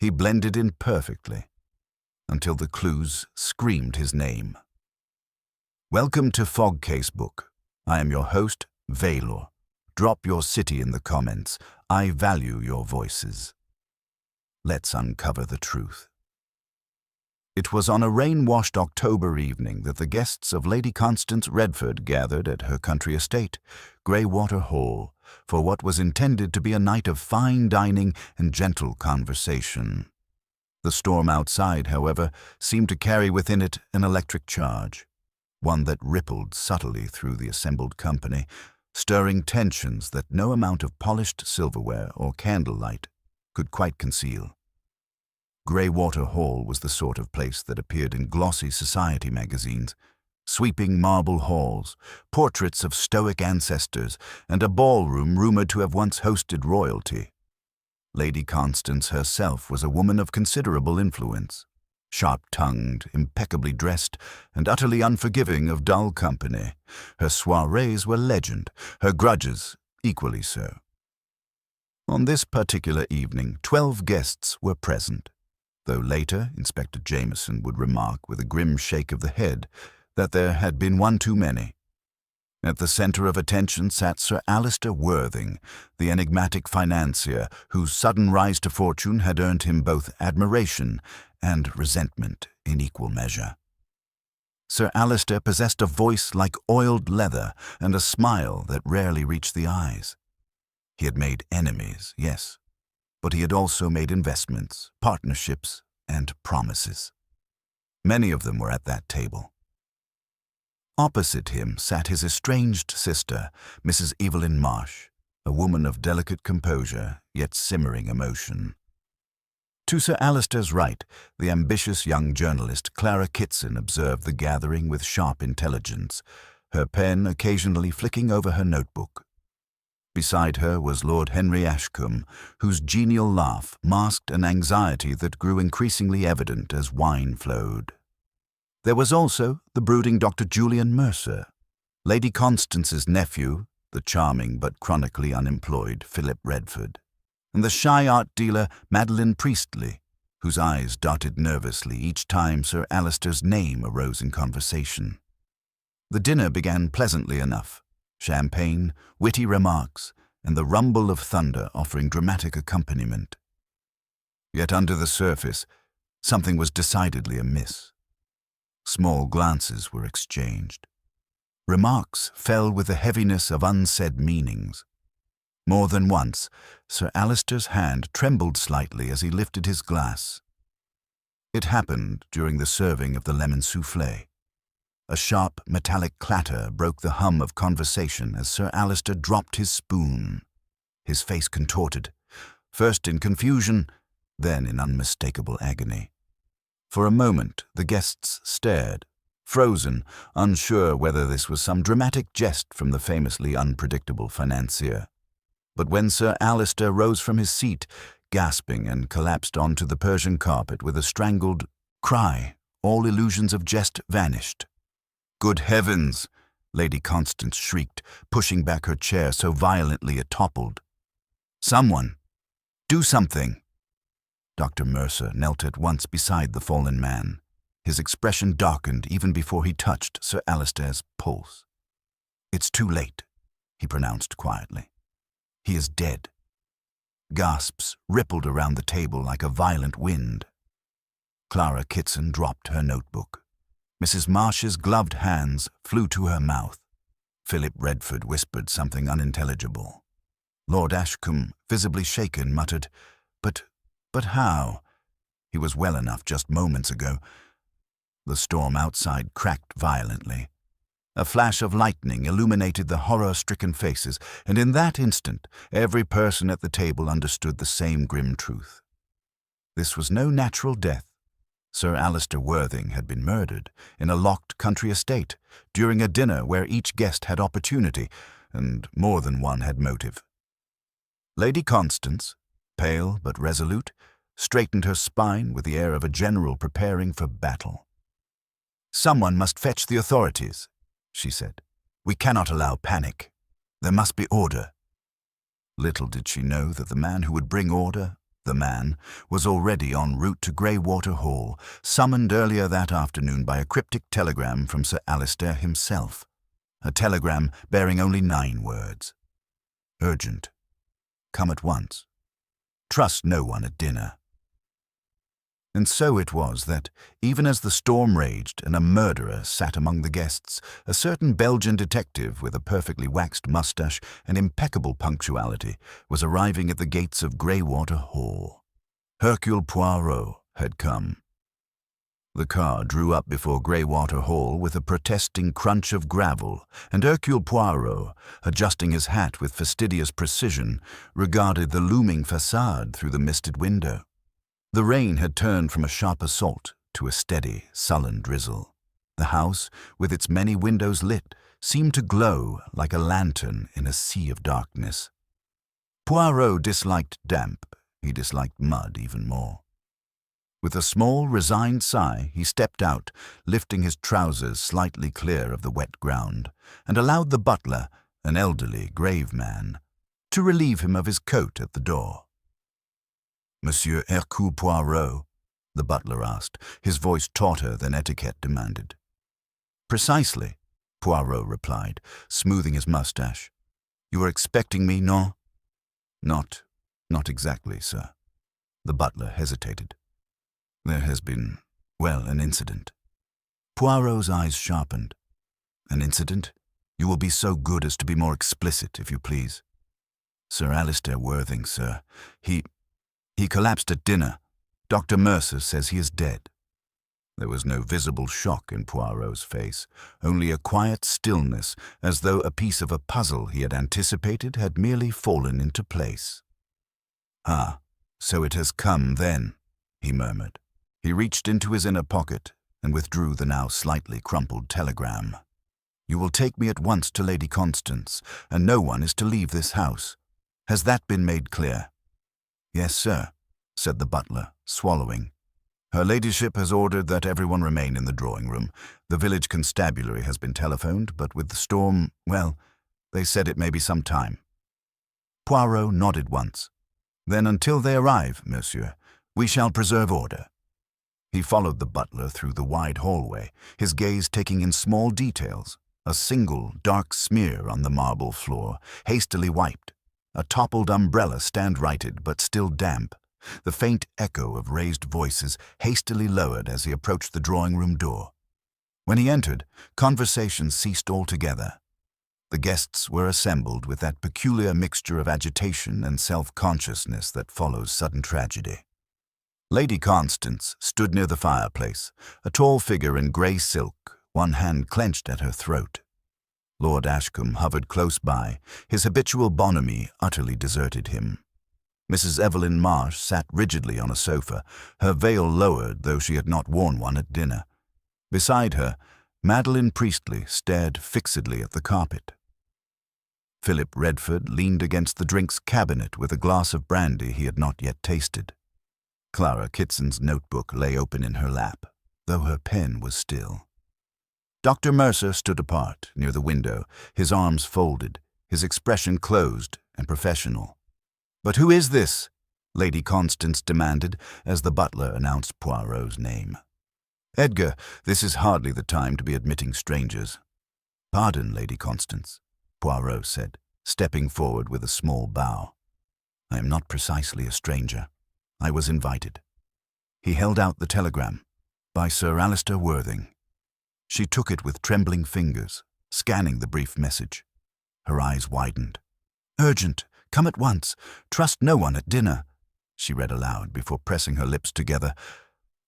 He blended in perfectly, until the clues screamed his name. Welcome to Fog Case Book. I am your host, Valor. Drop your city in the comments. I value your voices. Let's uncover the truth. It was on a rain-washed October evening that the guests of Lady Constance Redford gathered at her country estate, Greywater Hall, for what was intended to be a night of fine dining and gentle conversation. The storm outside, however, seemed to carry within it an electric charge, one that rippled subtly through the assembled company, stirring tensions that no amount of polished silverware or candlelight could quite conceal. Greywater Hall was the sort of place that appeared in glossy society magazines, sweeping marble halls, portraits of stoic ancestors, and a ballroom rumored to have once hosted royalty. Lady Constance herself was a woman of considerable influence, sharp-tongued, impeccably dressed, and utterly unforgiving of dull company. Her soirees were legend, her grudges equally so. On this particular evening, 12 guests were present, though later Inspector Jameson would remark with a grim shake of the head that there had been one too many. At the center of attention sat Sir Alister Worthing, the enigmatic financier whose sudden rise to fortune had earned him both admiration and resentment in equal measure. Sir Alister possessed a voice like oiled leather and a smile that rarely reached the eyes. He had made enemies, yes, but he had also made investments, partnerships, and promises. Many of them were at that table. Opposite him sat his estranged sister, Mrs. Evelyn Marsh, a woman of delicate composure, yet simmering emotion. To Sir Alister's right, the ambitious young journalist Clara Kitson observed the gathering with sharp intelligence, her pen occasionally flicking over her notebook. Beside her was Lord Henry Ashcombe, whose genial laugh masked an anxiety that grew increasingly evident as wine flowed. There was also the brooding Dr. Julian Mercer, Lady Constance's nephew, the charming but chronically unemployed Philip Redford, and the shy art dealer Madeline Priestley, whose eyes darted nervously each time Sir Alister's name arose in conversation. The dinner began pleasantly enough. Champagne, witty remarks, and the rumble of thunder offering dramatic accompaniment. Yet under the surface, something was decidedly amiss. Small glances were exchanged. Remarks fell with the heaviness of unsaid meanings. More than once, Sir Alister's hand trembled slightly as he lifted his glass. It happened during the serving of the lemon soufflé. A sharp, metallic clatter broke the hum of conversation as Sir Alister dropped his spoon. His face contorted, first in confusion, then in unmistakable agony. For a moment, the guests stared, frozen, unsure whether this was some dramatic jest from the famously unpredictable financier. But when Sir Alister rose from his seat, gasping, and collapsed onto the Persian carpet with a strangled cry, all illusions of jest vanished. "Good heavens!" Lady Constance shrieked, pushing back her chair so violently it toppled. "Someone! Do something!" Dr. Mercer knelt at once beside the fallen man. His expression darkened even before he touched Sir Alister's pulse. "It's too late," he pronounced quietly. "He is dead." Gasps rippled around the table like a violent wind. Clara Kitson dropped her notebook. Mrs. Marsh's gloved hands flew to her mouth. Philip Redford whispered something unintelligible. Lord Ashcombe, visibly shaken, muttered, But how? He was well enough just moments ago." The storm outside cracked violently. A flash of lightning illuminated the horror-stricken faces, and in that instant, every person at the table understood the same grim truth. This was no natural death. Sir Alister Worthing had been murdered in a locked country estate during a dinner where each guest had opportunity, and more than one had motive. Lady Constance, pale but resolute, straightened her spine with the air of a general preparing for battle. "Someone must fetch the authorities," she said. "We cannot allow panic. There must be order." Little did she know that the man who would bring order The man was already en route to Greywater Hall, summoned earlier that afternoon by a cryptic telegram from Sir Alistair himself. A telegram bearing only 9 words. Urgent. Come at once. Trust no one at dinner. And so it was that, even as the storm raged and a murderer sat among the guests, a certain Belgian detective with a perfectly waxed moustache and impeccable punctuality was arriving at the gates of Greywater Hall. Hercule Poirot had come. The car drew up before Greywater Hall with a protesting crunch of gravel, and Hercule Poirot, adjusting his hat with fastidious precision, regarded the looming facade through the misted window. The rain had turned from a sharp assault to a steady, sullen drizzle. The house, with its many windows lit, seemed to glow like a lantern in a sea of darkness. Poirot disliked damp. He disliked mud even more. With a small, resigned sigh, he stepped out, lifting his trousers slightly clear of the wet ground, and allowed the butler, an elderly, grave man, to relieve him of his coat at the door. "Monsieur Hercule Poirot?" the butler asked, his voice tauter than etiquette demanded. "Precisely," Poirot replied, smoothing his moustache. "You were expecting me, no?" Not exactly, sir." The butler hesitated. "There has been, an incident." Poirot's eyes sharpened. "An incident? You will be so good as to be more explicit, if you please." "Sir Alistair Worthing, sir. He collapsed at dinner. Dr. Mercer says he is dead." There was no visible shock in Poirot's face, only a quiet stillness, as though a piece of a puzzle he had anticipated had merely fallen into place. "Ah, so it has come then," he murmured. He reached into his inner pocket and withdrew the now slightly crumpled telegram. "You will take me at once to Lady Constance, and no one is to leave this house. Has that been made clear?" "Yes, sir," said the butler, swallowing. "Her ladyship has ordered that everyone remain in the drawing-room. The village constabulary has been telephoned, but with the storm, they said it may be some time." Poirot nodded once. "Then until they arrive, monsieur, we shall preserve order." He followed the butler through the wide hallway, his gaze taking in small details: a single dark smear on the marble floor, hastily wiped, a toppled umbrella stand-righted but still damp, the faint echo of raised voices hastily lowered as he approached the drawing-room door. When he entered, conversation ceased altogether. The guests were assembled with that peculiar mixture of agitation and self-consciousness that follows sudden tragedy. Lady Constance stood near the fireplace, a tall figure in grey silk, one hand clenched at her throat. Lord Ashcombe hovered close by, his habitual bonhomie utterly deserted him. Mrs. Evelyn Marsh sat rigidly on a sofa, her veil lowered though she had not worn one at dinner. Beside her, Madeline Priestley stared fixedly at the carpet. Philip Redford leaned against the drinks cabinet with a glass of brandy he had not yet tasted. Clara Kitson's notebook lay open in her lap, though her pen was still. Dr. Mercer stood apart, near the window, his arms folded, his expression closed and professional. "But who is this?" Lady Constance demanded, as the butler announced Poirot's name. "Edgar, this is hardly the time to be admitting strangers." "Pardon, Lady Constance," Poirot said, stepping forward with a small bow. "I am not precisely a stranger. I was invited." He held out the telegram. "By Sir Alistair Worthing." She took it with trembling fingers, scanning the brief message. Her eyes widened. "Urgent. Come at once. Trust no one at dinner," she read aloud before pressing her lips together.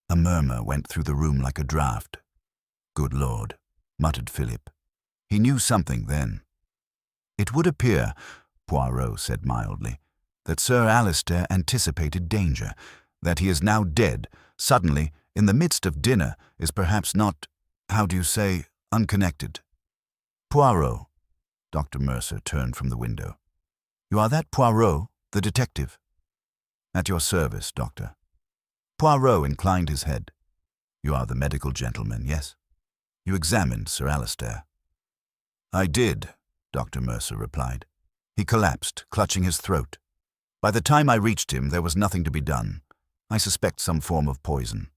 A murmur went through the room like a draught. "Good Lord," muttered Philip. He knew something then. "It would appear," Poirot said mildly, "that Sir Alistair anticipated danger, that he is now dead, suddenly, in the midst of dinner, is perhaps not, unconnected." "Poirot." Dr. Mercer turned from the window. "You are that Poirot, the detective?" "At your service, Doctor." Poirot inclined his head. "You are the medical gentleman, yes? You examined Sir Alistair?" "I did," Dr. Mercer replied. "He collapsed, clutching his throat. By the time I reached him, there was nothing to be done. I suspect some form of poison."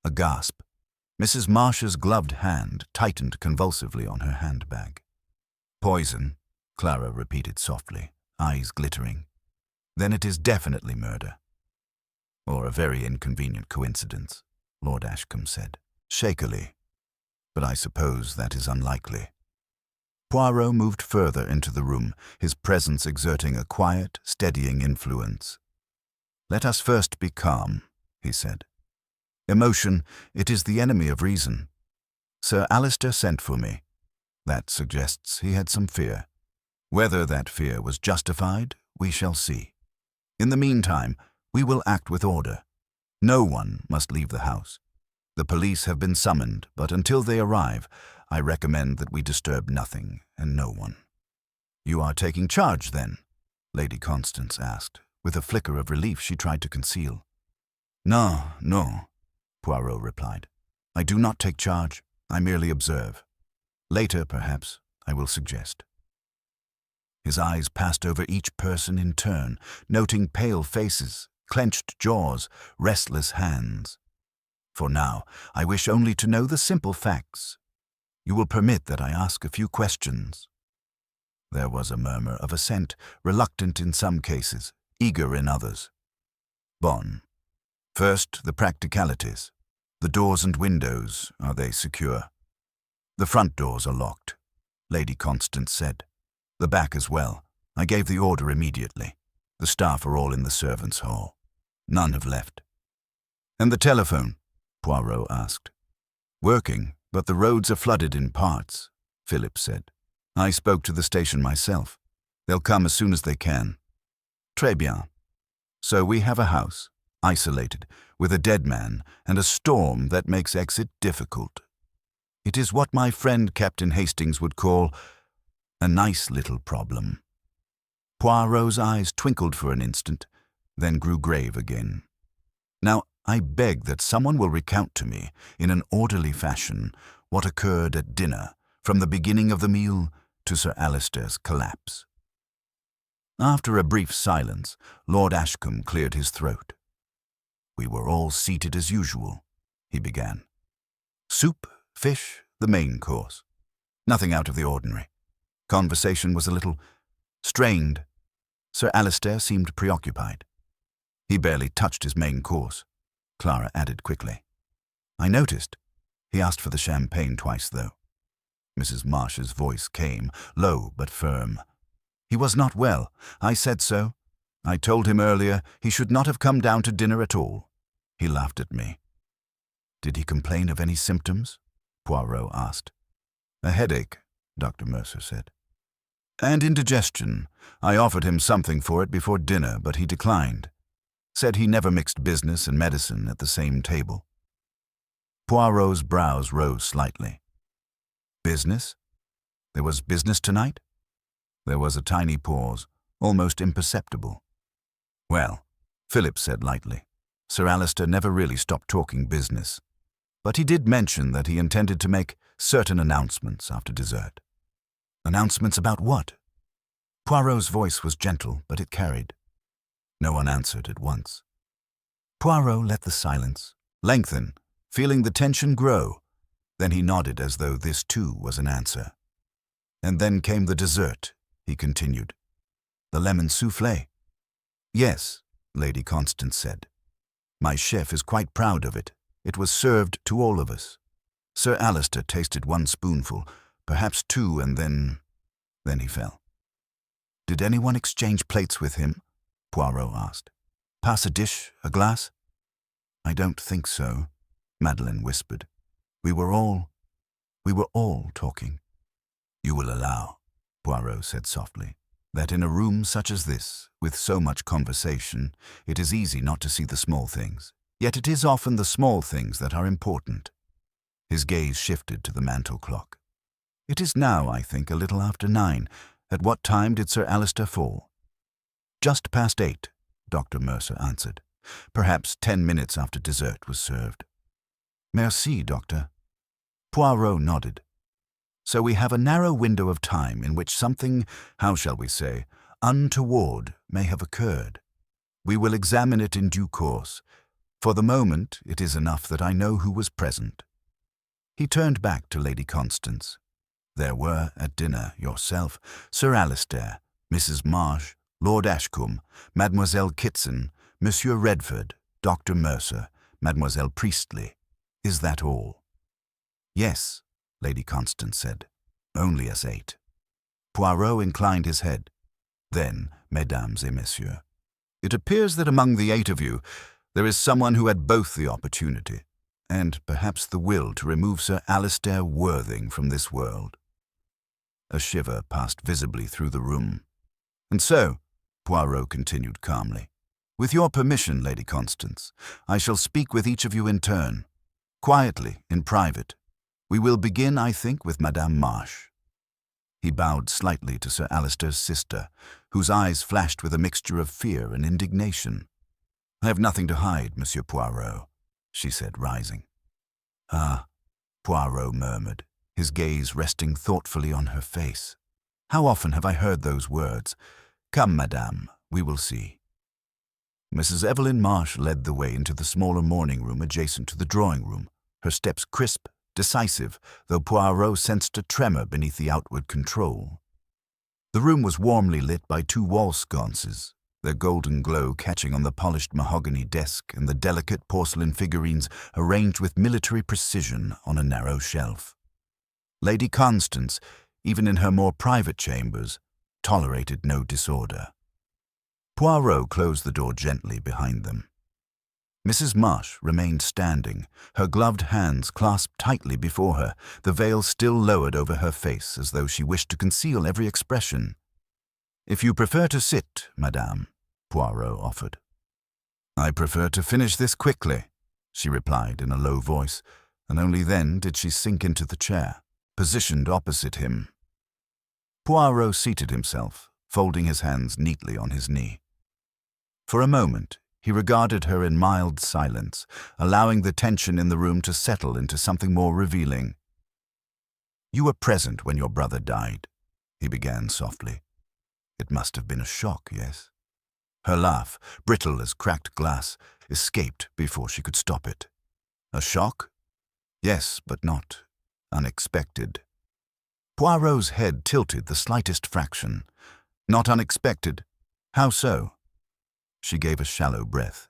A gasp. Mrs. Marsh's gloved hand tightened convulsively on her handbag. "Poison," Clara repeated softly, eyes glittering. "Then it is definitely murder." "Or a very inconvenient coincidence," Lord Ashcombe said, shakily. "But I suppose that is unlikely." Poirot moved further into the room, his presence exerting a quiet, steadying influence. "Let us first be calm," he said. "Emotion, it is the enemy of reason. Sir Alistair sent for me. That suggests he had some fear. Whether that fear was justified, we shall see. In the meantime, we will act with order. No one must leave the house. The police have been summoned, but until they arrive, I recommend that we disturb nothing and no one." "You are taking charge, then?" Lady Constance asked, with a flicker of relief she tried to conceal. No, Poirot replied. "I do not take charge, I merely observe. Later, perhaps, I will suggest." His eyes passed over each person in turn, noting pale faces, clenched jaws, restless hands. "For now, I wish only to know the simple facts. You will permit that I ask a few questions." There was a murmur of assent, reluctant in some cases, eager in others. "Bon. First, the practicalities. The doors and windows, are they secure?" "The front doors are locked," Lady Constance said. "The back as well. I gave the order immediately. The staff are all in the servants' hall. None have left." "And the telephone?" Poirot asked. "Working, but the roads are flooded in parts," Philip said. "I spoke to the station myself. They'll come as soon as they can." "Très bien. So we have a house, isolated, with a dead man and a storm that makes exit difficult. It is what my friend Captain Hastings would call a nice little problem." Poirot's eyes twinkled for an instant, then grew grave again. "Now, I beg that someone will recount to me, in an orderly fashion, what occurred at dinner, from the beginning of the meal to Sir Alistair's collapse." After a brief silence, Lord Ashcombe cleared his throat. "We were all seated as usual," he began. "Soup, fish, the main course. Nothing out of the ordinary. Conversation was a little strained. Sir Alistair seemed preoccupied. He barely touched his main course," Clara added quickly. "I noticed. He asked for the champagne twice, though." Mrs. Marsh's voice came, low but firm. "He was not well. I said so. I told him earlier he should not have come down to dinner at all. He laughed at me." "Did he complain of any symptoms?" Poirot asked. "A headache," Dr. Mercer said. "And indigestion. I offered him something for it before dinner, but he declined. Said he never mixed business and medicine at the same table." Poirot's brows rose slightly. "Business? There was business tonight?" There was a tiny pause, almost imperceptible. "Well," Philip said lightly, "Sir Alistair never really stopped talking business. But he did mention that he intended to make certain announcements after dessert." "Announcements about what?" Poirot's voice was gentle, but it carried. No one answered at once. Poirot let the silence lengthen, feeling the tension grow. Then he nodded as though this too was an answer. "And then came the dessert," he continued. "The lemon soufflé." "Yes," Lady Constance said. "My chef is quite proud of it. It was served to all of us. Sir Alistair tasted one spoonful, perhaps two, and then he fell." "Did anyone exchange plates with him?" Poirot asked. "Pass a dish, a glass?" "I don't think so," Madeleine whispered. We were all talking." "You will allow," Poirot said softly, "that in a room such as this, with so much conversation, it is easy not to see the small things. Yet it is often the small things that are important." His gaze shifted to the mantel clock. "It is now, I think, a little after 9. At what time did Sir Alistair fall?" "Just past 8, Dr. Mercer answered. "Perhaps 10 minutes after dessert was served." "Merci, Doctor." Poirot nodded. "So we have a narrow window of time in which something, how shall we say, untoward may have occurred. We will examine it in due course. For the moment, it is enough that I know who was present." He turned back to Lady Constance. "There were at dinner yourself, Sir Alistair, Mrs. Marsh, Lord Ashcombe, Mademoiselle Kitson, Monsieur Redford, Dr. Mercer, Mademoiselle Priestley. Is that all?" "Yes," Lady Constance said. "Only us 8. Poirot inclined his head. "Then, mesdames et messieurs, it appears that among the 8 of you there is someone who had both the opportunity and perhaps the will to remove Sir Alistair Worthing from this world." A shiver passed visibly through the room. "And so," Poirot continued calmly, "with your permission, Lady Constance, I shall speak with each of you in turn, quietly, in private. We will begin, I think, with Madame Marsh." He bowed slightly to Sir Alistair's sister, whose eyes flashed with a mixture of fear and indignation. "I have nothing to hide, Monsieur Poirot," she said, rising. "Ah," Poirot murmured, his gaze resting thoughtfully on her face. "How often have I heard those words? Come, madame, we will see." Mrs. Evelyn Marsh led the way into the smaller morning room adjacent to the drawing room, her steps crisp, decisive, though Poirot sensed a tremor beneath the outward control. The room was warmly lit by 2 wall sconces, their golden glow catching on the polished mahogany desk and the delicate porcelain figurines arranged with military precision on a narrow shelf. Lady Constance, even in her more private chambers, tolerated no disorder. Poirot closed the door gently behind them. Mrs. Marsh remained standing, her gloved hands clasped tightly before her, the veil still lowered over her face as though she wished to conceal every expression. "If you prefer to sit, madame," Poirot offered. "I prefer to finish this quickly," she replied in a low voice, and only then did she sink into the chair, positioned opposite him. Poirot seated himself, folding his hands neatly on his knee. For a moment, he regarded her in mild silence, allowing the tension in the room to settle into something more revealing. "You were present when your brother died," he began softly. "It must have been a shock, yes?" Her laugh, brittle as cracked glass, escaped before she could stop it. "A shock? Yes, but not unexpected." Poirot's head tilted the slightest fraction. "Not unexpected? How so?" She gave a shallow breath.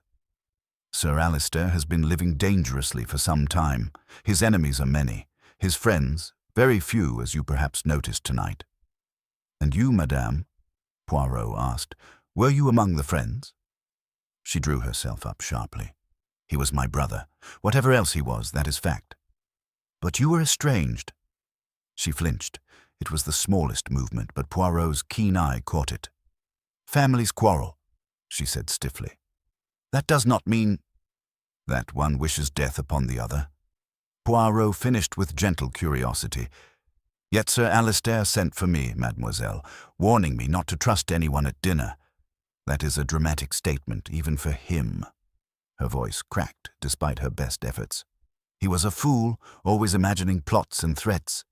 "Sir Alistair has been living dangerously for some time. His enemies are many. His friends, very few, as you perhaps noticed tonight." "And you, madame?" Poirot asked. "Were you among the friends?" She drew herself up sharply. "He was my brother. Whatever else he was, that is fact." "But you were estranged." She flinched. It was the smallest movement, but Poirot's keen eye caught it. "Families quarrel," she said stiffly. "That does not mean—" "That one wishes death upon the other?" Poirot finished with gentle curiosity. "Yet Sir Alistair sent for me, mademoiselle, warning me not to trust anyone at dinner. That is a dramatic statement, even for him." Her voice cracked despite her best efforts. "He was a fool, always imagining plots and threats.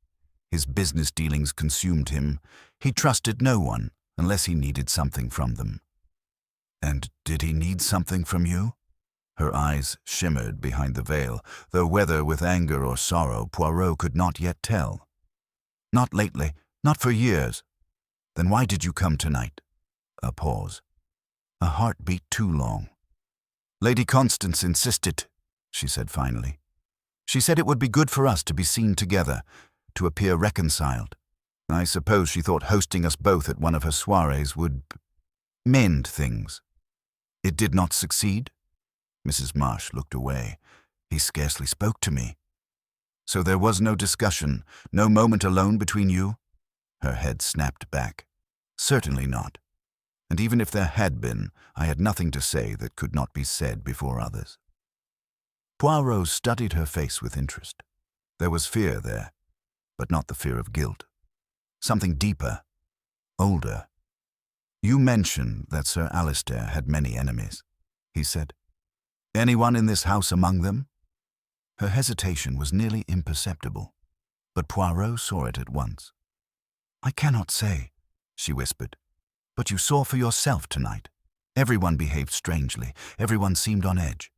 His business dealings consumed him. He trusted no one unless he needed something from them." "And did he need something from you?" Her eyes shimmered behind the veil, though whether with anger or sorrow Poirot could not yet tell. "Not lately, not for years." "Then why did you come tonight?" A pause. A heartbeat too long. "Lady Constance insisted," she said finally. "She said it would be good for us to be seen together, to appear reconciled. I suppose she thought hosting us both at one of her soirees would mend things." "It did not succeed?" Mrs. Marsh looked away. "He scarcely spoke to me." "So there was no discussion, no moment alone between you?" Her head snapped back. "Certainly not. And even if there had been, I had nothing to say that could not be said before others." Poirot studied her face with interest. There was fear there, but not the fear of guilt. Something deeper, older. "You mentioned that Sir Alistair had many enemies," he said. "Anyone in this house among them?" Her hesitation was nearly imperceptible, but Poirot saw it at once. "I cannot say," she whispered. But you saw for yourself tonight. Everyone behaved strangely. Everyone seemed on edge,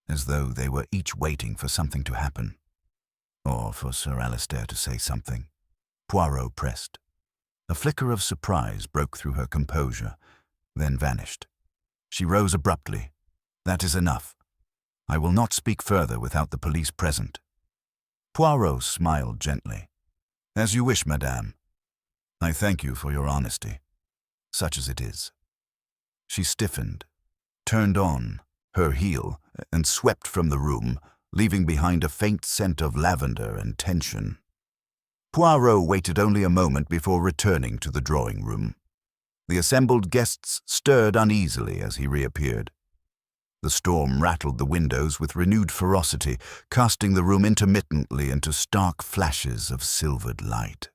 as though they were each waiting for something to happen, or for Sir Alistair to say something. Poirot pressed. A flicker of surprise broke through her composure, then vanished. She rose abruptly. That is enough. I will not speak further without the police present. Poirot smiled gently. As you wish, madame. I thank you for your honesty, such as it is. She stiffened, turned on her heel, and swept from the room, leaving behind a faint scent of lavender and tension. Poirot waited only a moment before returning to the drawing room. The assembled guests stirred uneasily as he reappeared. The storm rattled the windows with renewed ferocity, casting the room intermittently into stark flashes of silvered light.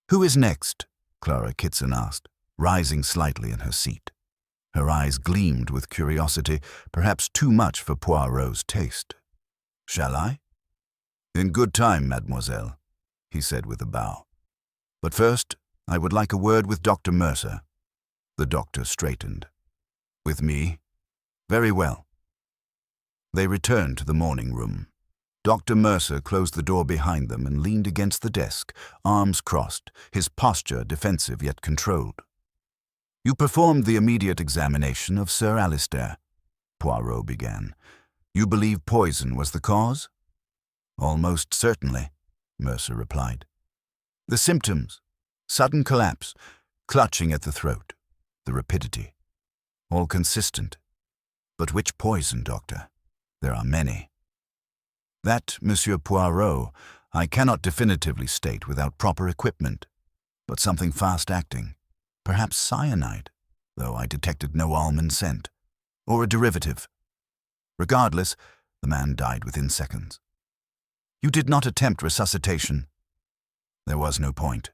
"Who is next?" Clara Kitson asked, rising slightly in her seat. Her eyes gleamed with curiosity, perhaps too much for Poirot's taste. "Shall I?" "In good time, mademoiselle," he said with a bow. "But first, I would like a word with Dr. Mercer." The doctor straightened. "With me? Very well." They returned to the morning room. Dr. Mercer closed the door behind them and leaned against the desk, arms crossed, his posture defensive yet controlled. "You performed the immediate examination of Sir Alistair," Poirot began. "You believe poison was the cause?" "Almost certainly," Mercer replied. "The symptoms: sudden collapse, clutching at the throat, the rapidity, all consistent. But which poison, doctor? There are many." "That, Monsieur Poirot, I cannot definitively state without proper equipment, but something fast-acting. Perhaps cyanide, though I detected no almond scent, or a derivative. Regardless, the man died within seconds." "You did not attempt resuscitation?" "There was no point,"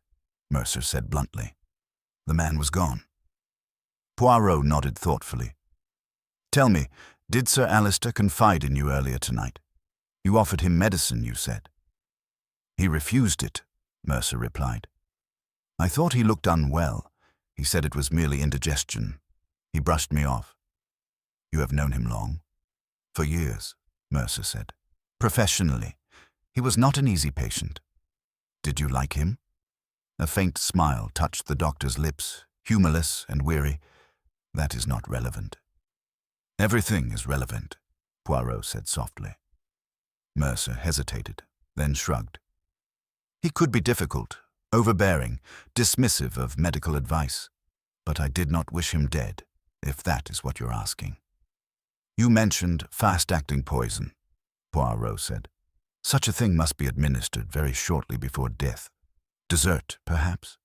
Mercer said bluntly. "The man was gone." Poirot nodded thoughtfully. "Tell me, did Sir Alistair confide in you earlier tonight? You offered him medicine, you said." "He refused it," Mercer replied. "I thought he looked unwell. He said it was merely indigestion. He brushed me off." "You have known him long?" "For years," Mercer said. "Professionally. He was not an easy patient." "Did you like him?" A faint smile touched the doctor's lips, humorless and weary. "That is not relevant." "Everything is relevant," Poirot said softly. Mercer hesitated, then shrugged. "He could be difficult, overbearing, dismissive of medical advice, but I did not wish him dead, if that is what you're asking." "You mentioned fast-acting poison," Poirot said. "Such a thing must be administered very shortly before death. Dessert, perhaps?"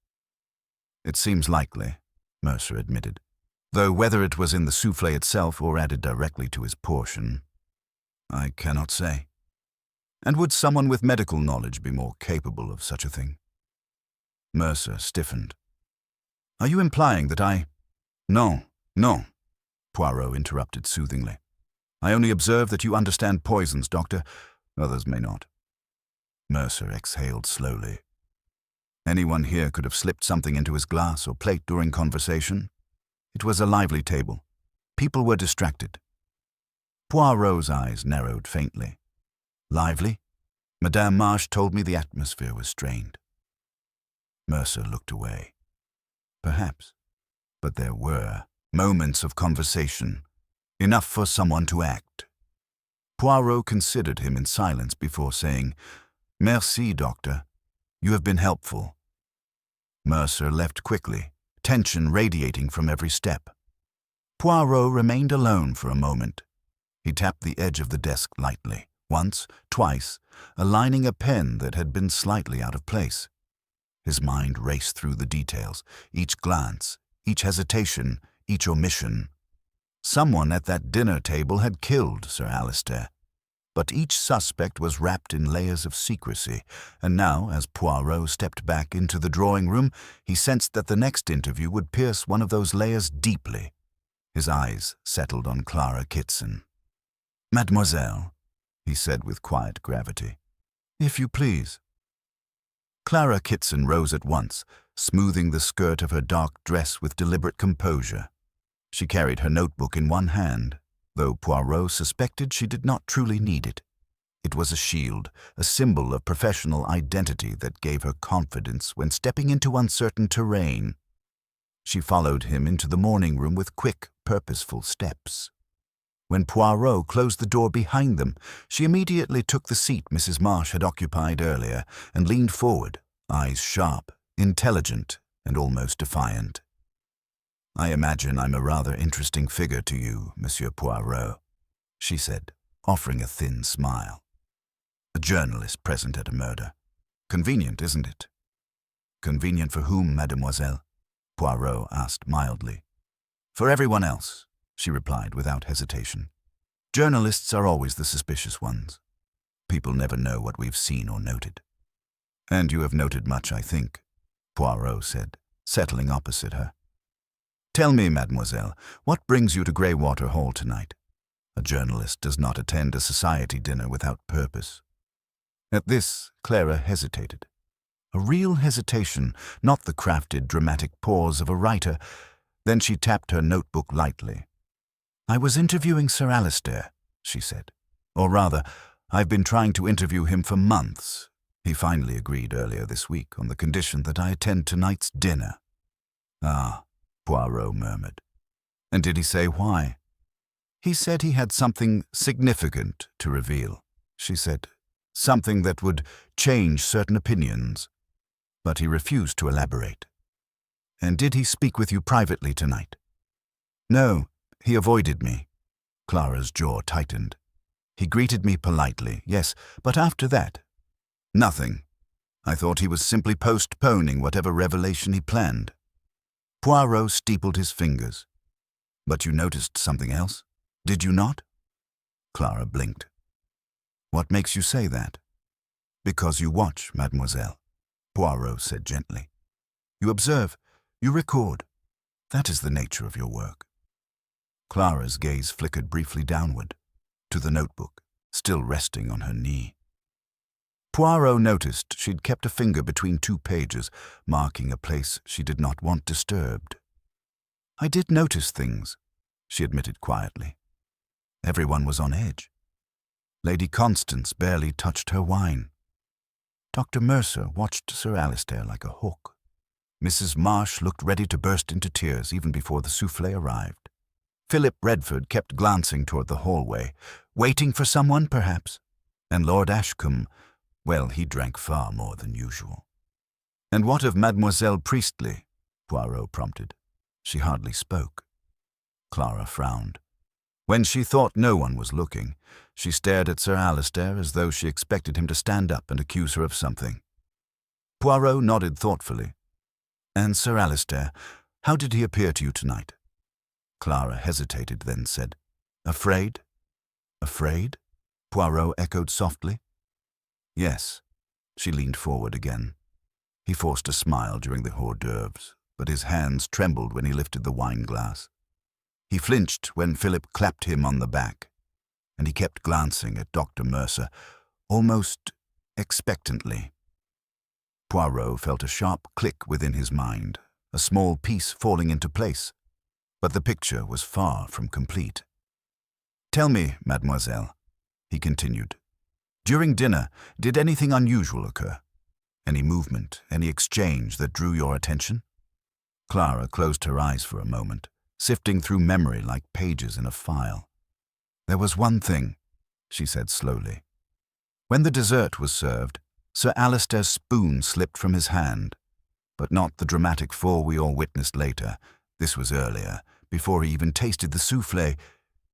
"It seems likely," Mercer admitted, "though whether it was in the souffle itself or added directly to his portion, I cannot say." "And would someone with medical knowledge be more capable of such a thing?" Mercer stiffened. "Are you implying that I—" "No, no," Poirot interrupted soothingly. "I only observe that you understand poisons, doctor. Others may not." Mercer exhaled slowly. "Anyone here could have slipped something into his glass or plate during conversation. It was a lively table. People were distracted." Poirot's eyes narrowed faintly. "Lively? Madame Marsh told me the atmosphere was strained." Mercer looked away. "Perhaps. But there were moments of conversation, enough for someone to act." Poirot considered him in silence before saying, "Merci, doctor. You have been helpful." Mercer left quickly, tension radiating from every step. Poirot remained alone for a moment. He tapped the edge of the desk lightly, once, twice, aligning a pen that had been slightly out of place. His mind raced through the details, each glance, each hesitation, each omission. Someone at that dinner table had killed Sir Alistair, but each suspect was wrapped in layers of secrecy, and now, as Poirot stepped back into the drawing room, he sensed that the next interview would pierce one of those layers deeply. His eyes settled on Clara Kitson. "Mademoiselle," he said with quiet gravity, "if you please." Clara Kitson rose at once, smoothing the skirt of her dark dress with deliberate composure. She carried her notebook in one hand, though Poirot suspected she did not truly need it. It was a shield, a symbol of professional identity that gave her confidence when stepping into uncertain terrain. She followed him into the morning room with quick, purposeful steps. When Poirot closed the door behind them, she immediately took the seat Mrs. Marsh had occupied earlier and leaned forward, eyes sharp, intelligent, and almost defiant. "I imagine I'm a rather interesting figure to you, Monsieur Poirot," she said, offering a thin smile. "A journalist present at a murder. Convenient, isn't it?" "Convenient for whom, mademoiselle?" Poirot asked mildly. "For everyone else," she replied without hesitation. "Journalists are always the suspicious ones. People never know what we've seen or noted." "And you have noted much, I think," Poirot said, settling opposite her. "Tell me, mademoiselle, what brings you to Greywater Hall tonight? A journalist does not attend a society dinner without purpose." At this, Clara hesitated. A real hesitation, not the crafted, dramatic pause of a writer. Then she tapped her notebook lightly. "I was interviewing Sir Alistair," she said. "Or rather, I've been trying to interview him for months. He finally agreed earlier this week on the condition that I attend tonight's dinner." "Ah," Poirot murmured. "And did he say why?" "He said he had something significant to reveal," she said. "Something that would change certain opinions." But he refused to elaborate. "And did he speak with you privately tonight?" "No, he avoided me." Clara's jaw tightened. "He greeted me politely, yes, but after that, nothing. I thought he was simply postponing whatever revelation he planned." Poirot steepled his fingers. "But you noticed something else, did you not?" Clara blinked. "What makes you say that?" "Because you watch, mademoiselle," Poirot said gently. "You observe, you record. That is the nature of your work." Clara's gaze flickered briefly downward, to the notebook, still resting on her knee. Poirot noticed she'd kept a finger between two pages, marking a place she did not want disturbed. "I did notice things," she admitted quietly. "Everyone was on edge. Lady Constance barely touched her wine. Dr. Mercer watched Sir Alistair like a hawk. Mrs. Marsh looked ready to burst into tears even before the soufflé arrived. Philip Redford kept glancing toward the hallway, waiting for someone, perhaps. And Lord Ashcombe, well, he drank far more than usual." "And what of Mademoiselle Priestley?" Poirot prompted. "She hardly spoke." Clara frowned. When she thought no one was looking, she stared at Sir Alistair as though she expected him to stand up and accuse her of something. Poirot nodded thoughtfully. "And Sir Alistair, how did he appear to you tonight?" Clara hesitated, then said, "Afraid?" "Afraid?" Poirot echoed softly. "Yes." She leaned forward again. He forced a smile during the hors d'oeuvres, but his hands trembled when he lifted the wine glass. He flinched when Philip clapped him on the back, and he kept glancing at Dr. Mercer, almost expectantly. Poirot felt a sharp click within his mind, a small piece falling into place, but the picture was far from complete. "Tell me, mademoiselle," he continued, "during dinner, did anything unusual occur? Any movement, any exchange that drew your attention?" Clara closed her eyes for a moment, sifting through memory like pages in a file. "There was one thing," she said slowly. "When the dessert was served, Sir Alistair's spoon slipped from his hand, but not the dramatic fall we all witnessed later. This was earlier, before he even tasted the soufflé.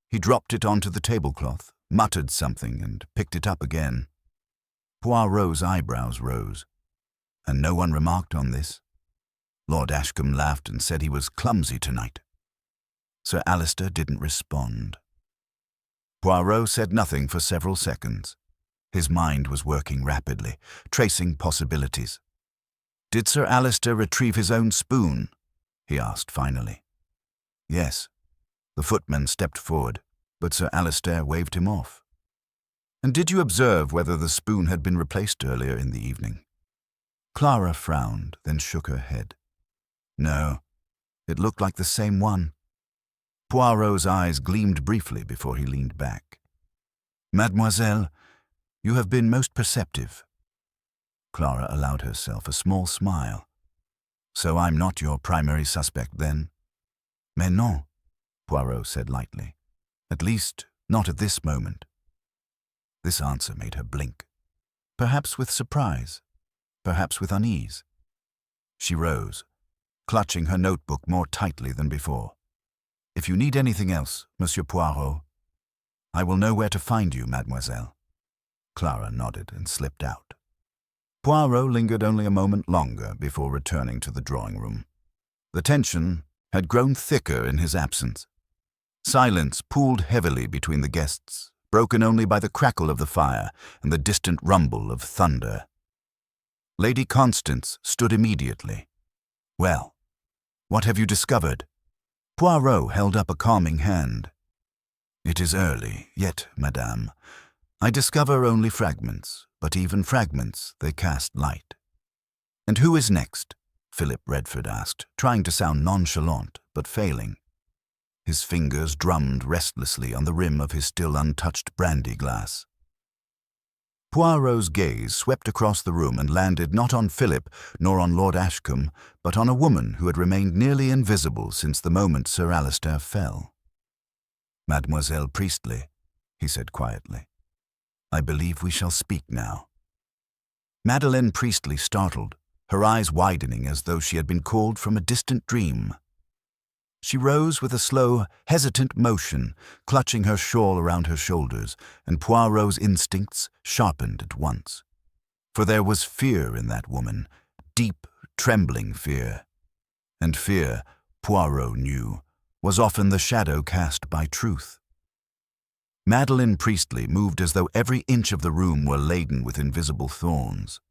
He dropped it onto the tablecloth, muttered something, and picked it up again." Poirot's eyebrows rose. "And no one remarked on this?" "Lord Ashcombe laughed and said he was clumsy tonight." Sir Alistair didn't respond. Poirot said nothing for several seconds. His mind was working rapidly, tracing possibilities. "Did Sir Alistair retrieve his own spoon?" he asked finally. "Yes." The footman stepped forward, but Sir Alistair waved him off. "And did you observe whether the spoon had been replaced earlier in the evening?" Clara frowned, then shook her head. No, it looked like the same one. Poirot's eyes gleamed briefly before he leaned back. Mademoiselle, you have been most perceptive. Clara allowed herself a small smile. So I'm not your primary suspect then? Mais non, Poirot said lightly. At least, not at this moment. This answer made her blink. Perhaps with surprise, perhaps with unease. She rose, clutching her notebook more tightly than before. If you need anything else, Monsieur Poirot, I will know where to find you, mademoiselle. Clara nodded and slipped out. Poirot lingered only a moment longer before returning to the drawing room. The tension had grown thicker in his absence. Silence pooled heavily between the guests, broken only by the crackle of the fire and the distant rumble of thunder. Lady Constance stood immediately. Well, what have you discovered? Poirot held up a calming hand. It is early, yet, madame, I discover only fragments, but even fragments, they cast light. And who is next? Philip Redford asked, trying to sound nonchalant, but failing. His fingers drummed restlessly on the rim of his still untouched brandy glass. Poirot's gaze swept across the room and landed not on Philip nor on Lord Ashcombe, but on a woman who had remained nearly invisible since the moment Sir Alistair fell. Mademoiselle Priestley, he said quietly, I believe we shall speak now. Madeleine Priestley startled, her eyes widening as though she had been called from a distant dream. She rose with a slow, hesitant motion, clutching her shawl around her shoulders, and Poirot's instincts sharpened at once. For there was fear in that woman, deep, trembling fear. And fear, Poirot knew, was often the shadow cast by truth. Madeleine Priestley moved as though every inch of the room were laden with invisible thorns.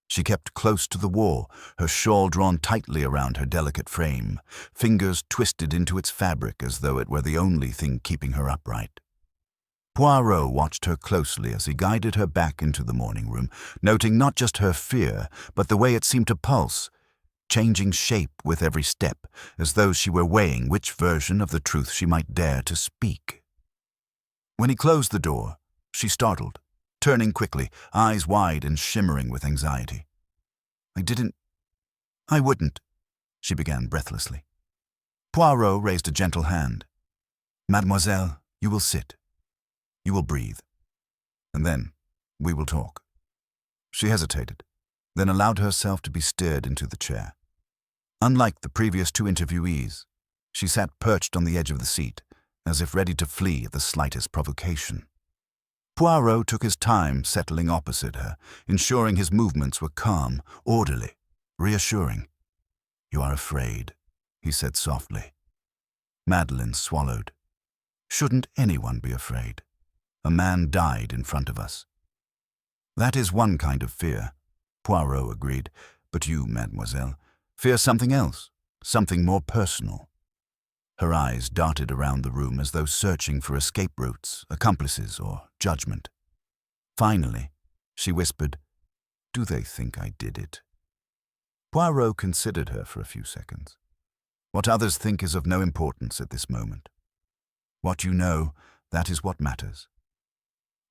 She kept close to the wall, her shawl drawn tightly around her delicate frame, fingers twisted into its fabric as though it were the only thing keeping her upright. Poirot watched her closely as he guided her back into the morning room, noting not just her fear, but the way it seemed to pulse, changing shape with every step, as though she were weighing which version of the truth she might dare to speak. When he closed the door, she startled, turning quickly, eyes wide and shimmering with anxiety. I wouldn't, she began breathlessly. Poirot raised a gentle hand. Mademoiselle, you will sit. You will breathe. And then we will talk. She hesitated, then allowed herself to be steered into the chair. Unlike the previous two interviewees, she sat perched on the edge of the seat, as if ready to flee at the slightest provocation. Poirot took his time settling opposite her, ensuring his movements were calm, orderly, reassuring. You are afraid, he said softly. Madeleine swallowed. Shouldn't anyone be afraid? A man died in front of us. That is one kind of fear, Poirot agreed, but you, mademoiselle, fear something else, something more personal. Her eyes darted around the room as though searching for escape routes, accomplices, or judgment. Finally, she whispered, Do they think I did it? Poirot considered her for a few seconds. What others think is of no importance at this moment. What you know, that is what matters.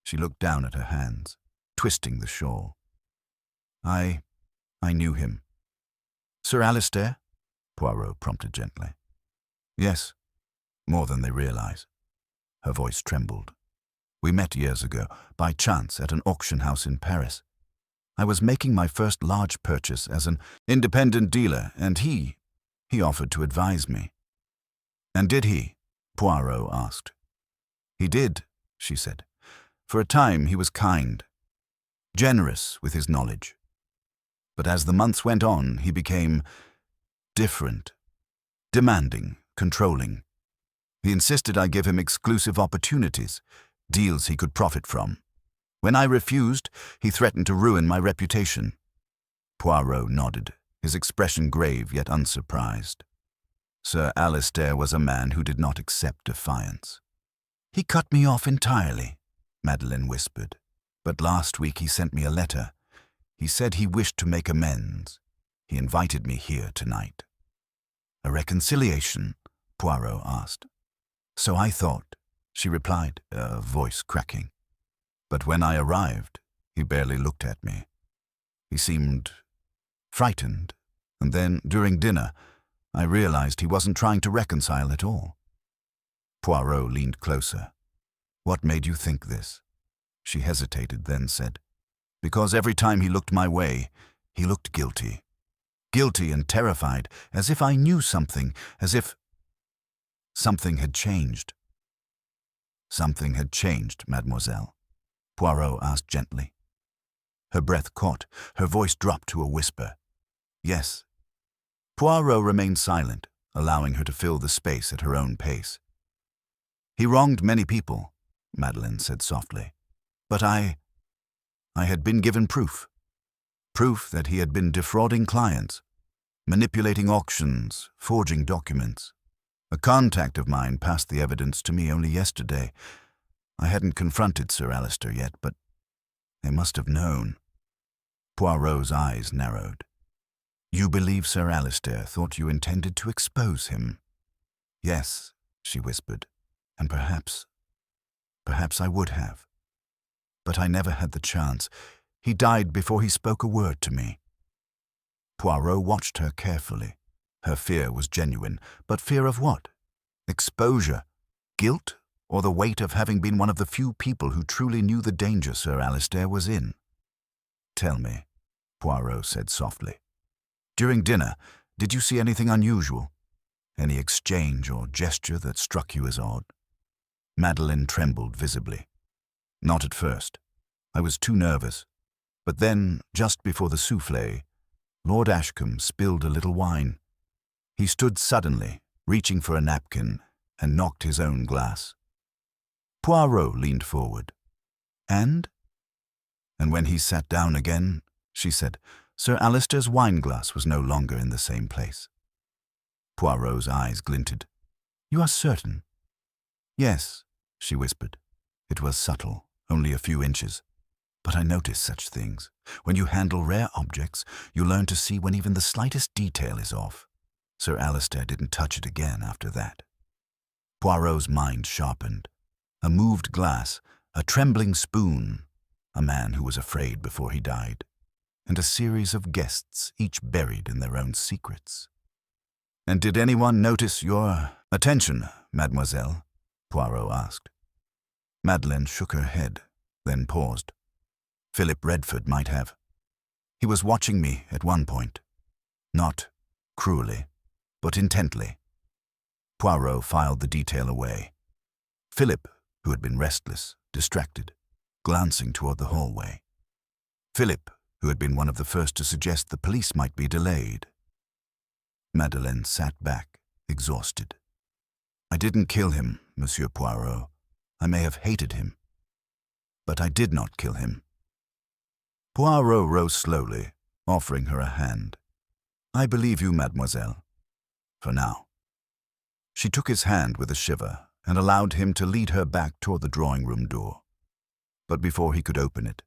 She looked down at her hands, twisting the shawl. I knew him. Sir Alistair? Poirot prompted gently. Yes, more than they realize. Her voice trembled. We met years ago, by chance, at an auction house in Paris. I was making my first large purchase as an independent dealer, and he offered to advise me. And did he? Poirot asked. He did, she said. For a time he was kind, generous with his knowledge. But as the months went on, he became different, demanding, controlling. He insisted I give him exclusive opportunities, deals he could profit from. When I refused, he threatened to ruin my reputation. Poirot nodded, his expression grave yet unsurprised. Sir Alistair was a man who did not accept defiance. He cut me off entirely, Madeleine whispered. But last week he sent me a letter. He said he wished to make amends. He invited me here tonight." "A reconciliation?" Poirot asked. "So I thought," she replied, her voice cracking. "But when I arrived, he barely looked at me. He seemed frightened, and then, during dinner, I realized he wasn't trying to reconcile at all." Poirot leaned closer. "What made you think this?" She hesitated, then said, "Because every time he looked my way, he looked guilty. Guilty and terrified, as if I knew something, as if something had changed." "Something had changed, mademoiselle?" Poirot asked gently. Her breath caught, her voice dropped to a whisper. "Yes." Poirot remained silent, allowing her to fill the space at her own pace. "He wronged many people," Madeleine said softly. "But I had been given proof. Proof that he had been defrauding clients, manipulating auctions, forging documents. A contact of mine passed the evidence to me only yesterday. I hadn't confronted Sir Alistair yet, but they must have known." Poirot's eyes narrowed. "You believe Sir Alistair thought you intended to expose him?" "Yes," she whispered, "and perhaps I would have. But I never had the chance. He died before he spoke a word to me." Poirot watched her carefully. Her fear was genuine, but fear of what? Exposure? Guilt? Or the weight of having been one of the few people who truly knew the danger Sir Alistair was in? "Tell me," Poirot said softly. "During dinner, did you see anything unusual? Any exchange or gesture that struck you as odd?" Madeleine trembled visibly. "Not at first. I was too nervous. But then, just before the soufflé, Lord Ashcombe spilled a little wine. He stood suddenly, reaching for a napkin, and knocked his own glass." Poirot leaned forward. "And?" "And when he sat down again," she said, "Sir Alistair's wine-glass was no longer in the same place." Poirot's eyes glinted. "You are certain?" "Yes," she whispered. "It was subtle, only a few inches. But I notice such things. When you handle rare objects, you learn to see when even the slightest detail is off. Sir Alistair didn't touch it again after that." Poirot's mind sharpened. A moved glass, a trembling spoon, a man who was afraid before he died, and a series of guests, each buried in their own secrets. "And did anyone notice your attention, mademoiselle?" Poirot asked. Madeleine shook her head, then paused. "Philip Redford might have. He was watching me at one point. Not cruelly, but intently." Poirot filed the detail away. Philip, who had been restless, distracted, glancing toward the hallway. Philip, who had been one of the first to suggest the police might be delayed. Madeleine sat back, exhausted. "I didn't kill him, Monsieur Poirot. I may have hated him. But I did not kill him." Poirot rose slowly, offering her a hand. "I believe you, mademoiselle. For now." She took his hand with a shiver and allowed him to lead her back toward the drawing-room door. But before he could open it,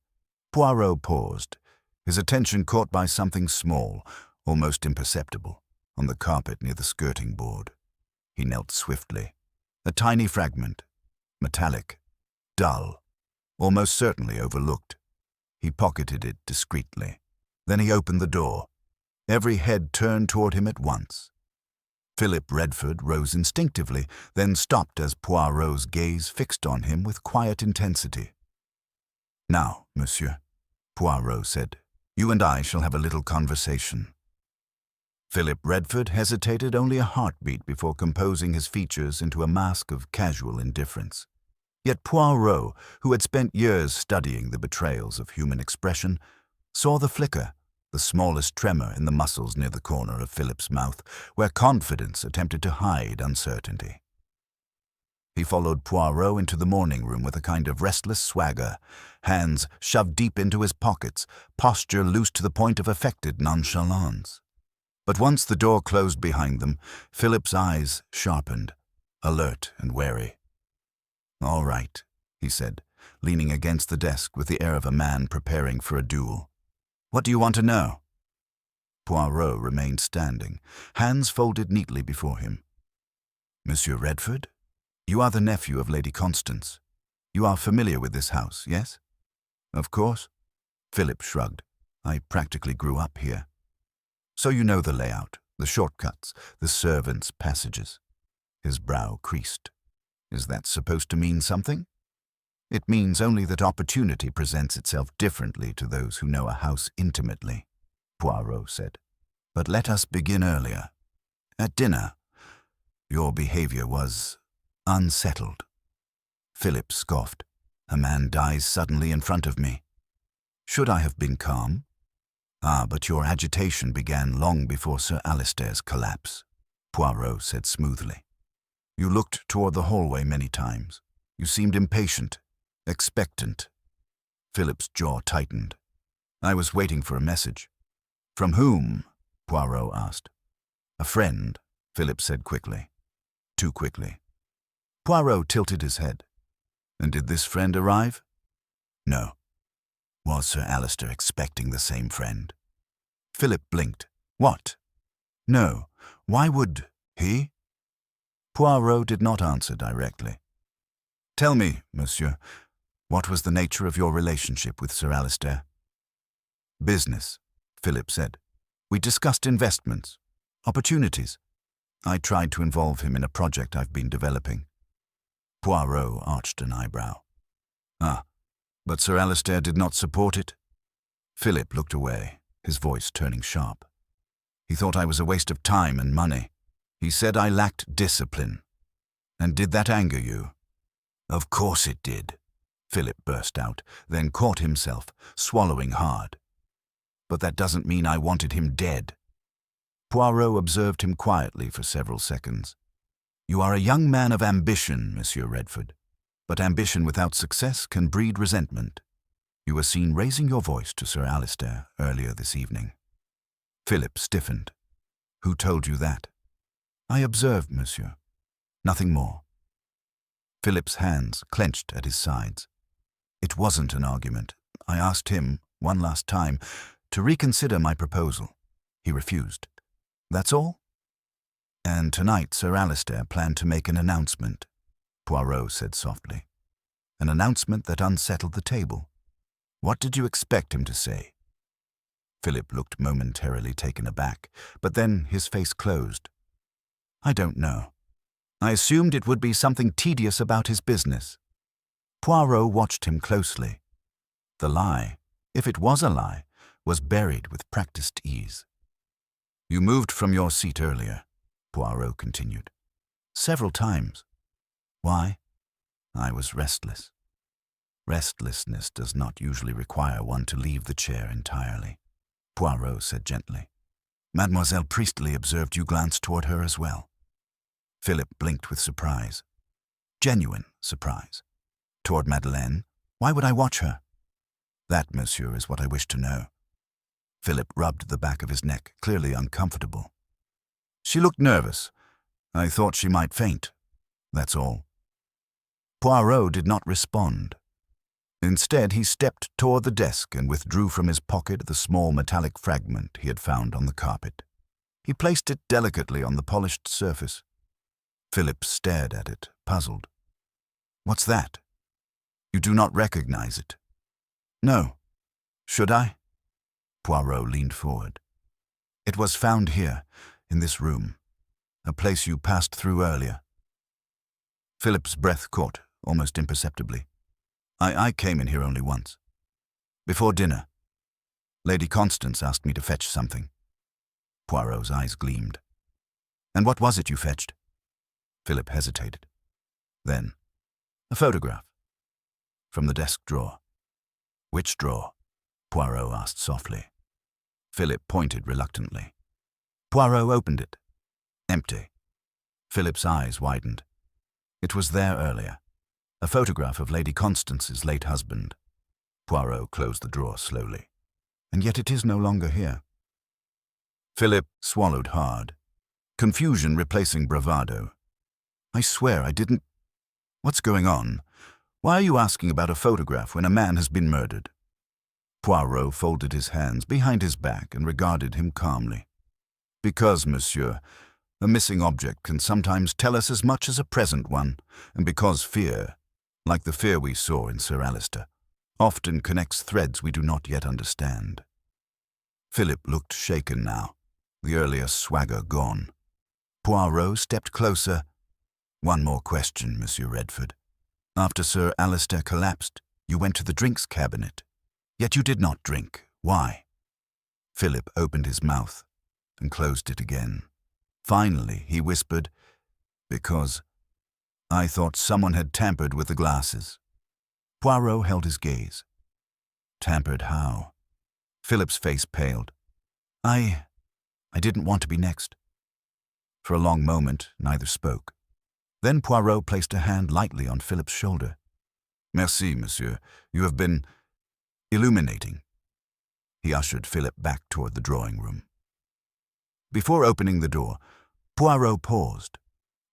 Poirot paused, his attention caught by something small, almost imperceptible, on the carpet near the skirting board. He knelt swiftly. A tiny fragment, metallic, dull, almost certainly overlooked. He pocketed it discreetly. Then he opened the door. Every head turned toward him at once. Philip Redford rose instinctively, then stopped as Poirot's gaze fixed on him with quiet intensity. "Now, monsieur," Poirot said, "you and I shall have a little conversation." Philip Redford hesitated only a heartbeat before composing his features into a mask of casual indifference. Yet Poirot, who had spent years studying the betrayals of human expression, saw the flicker, the smallest tremor in the muscles near the corner of Philip's mouth, where confidence attempted to hide uncertainty. He followed Poirot into the morning room with a kind of restless swagger, hands shoved deep into his pockets, posture loose to the point of affected nonchalance. But once the door closed behind them, Philip's eyes sharpened, alert and wary. "All right," he said, leaning against the desk with the air of a man preparing for a duel. What do you want to know? Poirot remained standing, hands folded neatly before him. Monsieur Redford, you are the nephew of Lady Constance. You are familiar with this house, yes? Of course. Philip shrugged. I practically grew up here. So you know the layout, the shortcuts, the servants' passages. His brow creased. Is that supposed to mean something? It means only that opportunity presents itself differently to those who know a house intimately, Poirot said. But let us begin earlier. At dinner, your behavior was unsettled. Philip scoffed. A man dies suddenly in front of me. Should I have been calm? But your agitation began long before Sir Alistair's collapse, Poirot said smoothly. You looked toward the hallway many times. You seemed impatient, expectant. Philip's jaw tightened. I was waiting for a message. From whom? Poirot asked. A friend, Philip said quickly. Too quickly. Poirot tilted his head. And did this friend arrive? No. Was Sir Alistair expecting the same friend? Philip blinked. What? No. Why would he? Poirot did not answer directly. Tell me, monsieur, what was the nature of your relationship with Sir Alistair? Business, Philip said. We discussed investments, opportunities. I tried to involve him in a project I've been developing. Poirot arched an eyebrow. But Sir Alistair did not support it? Philip looked away, his voice turning sharp. He thought I was a waste of time and money. He said I lacked discipline. And did that anger you? Of course it did, Philip burst out, then caught himself, swallowing hard. But that doesn't mean I wanted him dead. Poirot observed him quietly for several seconds. You are a young man of ambition, Monsieur Redford. But ambition without success can breed resentment. You were seen raising your voice to Sir Alistair earlier this evening. Philip stiffened. Who told you that? I observed, monsieur. Nothing more. Philip's hands clenched at his sides. It wasn't an argument. I asked him, one last time, to reconsider my proposal. He refused. That's all? And tonight Sir Alistair planned to make an announcement, Poirot said softly. An announcement that unsettled the table. What did you expect him to say? Philip looked momentarily taken aback, but then his face closed. I don't know. I assumed it would be something tedious about his business. Poirot watched him closely. The lie, if it was a lie, was buried with practiced ease. You moved from your seat earlier, Poirot continued. Several times. Why? I was restless. Restlessness does not usually require one to leave the chair entirely, Poirot said gently. Mademoiselle Priestley observed you glance toward her as well. Philip blinked with surprise. Genuine surprise. Toward Madeleine? Why would I watch her? That, monsieur, is what I wish to know. Philip rubbed the back of his neck, clearly uncomfortable. She looked nervous. I thought she might faint. That's all. Poirot did not respond. Instead, he stepped toward the desk and withdrew from his pocket the small metallic fragment he had found on the carpet. He placed it delicately on the polished surface. Philip stared at it, puzzled. What's that? You do not recognize it. No. Should I? Poirot leaned forward. It was found here, in this room, a place you passed through earlier. Philip's breath caught, almost imperceptibly. I came in here only once. Before dinner. Lady Constance asked me to fetch something. Poirot's eyes gleamed. And what was it you fetched? Philip hesitated. Then, a photograph. From the desk drawer. Which drawer? Poirot asked softly. Philip pointed reluctantly. Poirot opened it. Empty. Philip's eyes widened. It was there earlier. A photograph of Lady Constance's late husband. Poirot closed the drawer slowly. And yet it is no longer here. Philip swallowed hard. Confusion replacing bravado. I swear I didn't... What's going on? Why are you asking about a photograph when a man has been murdered? Poirot folded his hands behind his back and regarded him calmly. Because, monsieur, a missing object can sometimes tell us as much as a present one, and because fear, like the fear we saw in Sir Alistair, often connects threads we do not yet understand. Philip looked shaken now, the earlier swagger gone. Poirot stepped closer. One more question, Monsieur Redford. After Sir Alistair collapsed, you went to the drinks cabinet. Yet you did not drink. Why? Philip opened his mouth and closed it again. Finally, he whispered, because I thought someone had tampered with the glasses. Poirot held his gaze. Tampered how? Philip's face paled. I didn't want to be next. For a long moment, neither spoke. Then Poirot placed a hand lightly on Philip's shoulder. Merci, monsieur. You have been illuminating. He ushered Philip back toward the drawing room. Before opening the door, Poirot paused.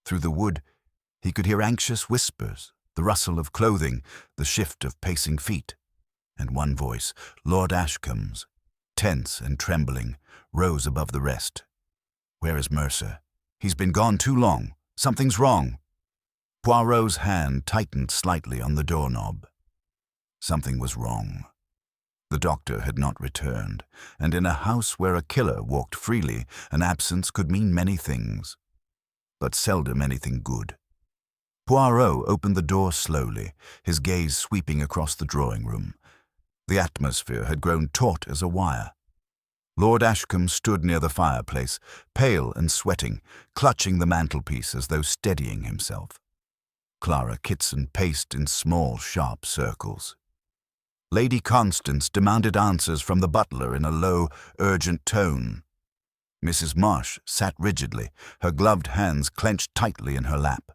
Through the wood, he could hear anxious whispers, the rustle of clothing, the shift of pacing feet. And one voice, Lord Ashcombe's, tense and trembling, rose above the rest. Where is Mercer? He's been gone too long. Something's wrong. Poirot's hand tightened slightly on the doorknob. Something was wrong. The doctor had not returned, and in a house where a killer walked freely, an absence could mean many things, but seldom anything good. Poirot opened the door slowly, his gaze sweeping across the drawing room. The atmosphere had grown taut as a wire. Lord Ashcombe stood near the fireplace, pale and sweating, clutching the mantelpiece as though steadying himself. Clara Kitson paced in small, sharp circles. Lady Constance demanded answers from the butler in a low, urgent tone. Mrs. Marsh sat rigidly, her gloved hands clenched tightly in her lap.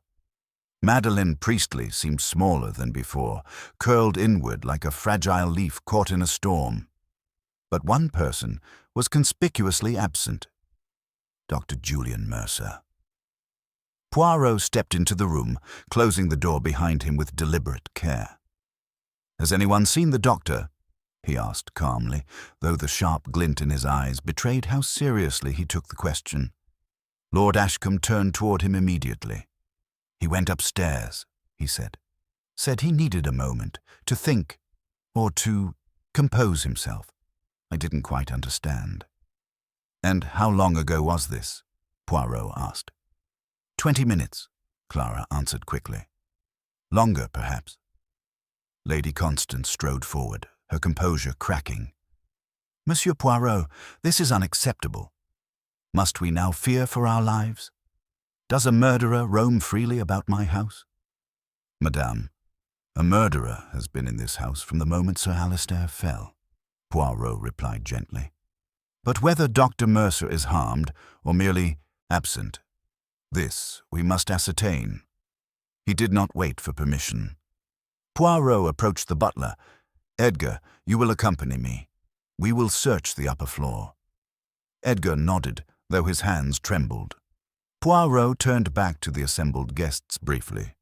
Madeline Priestley seemed smaller than before, curled inward like a fragile leaf caught in a storm. But one person was conspicuously absent. Dr. Julian Mercer. Poirot stepped into the room, closing the door behind him with deliberate care. Has anyone seen the doctor? He asked calmly, though the sharp glint in his eyes betrayed how seriously he took the question. Lord Ashcombe turned toward him immediately. He went upstairs, he said. Said he needed a moment to think, or to compose himself. I didn't quite understand. And how long ago was this? Poirot asked. 20 minutes, Clara answered quickly. Longer, perhaps. Lady Constance strode forward, her composure cracking. Monsieur Poirot, this is unacceptable. Must we now fear for our lives? Does a murderer roam freely about my house? Madame, a murderer has been in this house from the moment Sir Alistair fell, Poirot replied gently. But whether Dr. Mercer is harmed or merely absent, this we must ascertain. He did not wait for permission. Poirot approached the butler. Edgar, you will accompany me. We will search the upper floor. Edgar nodded, though his hands trembled. Poirot turned back to the assembled guests briefly.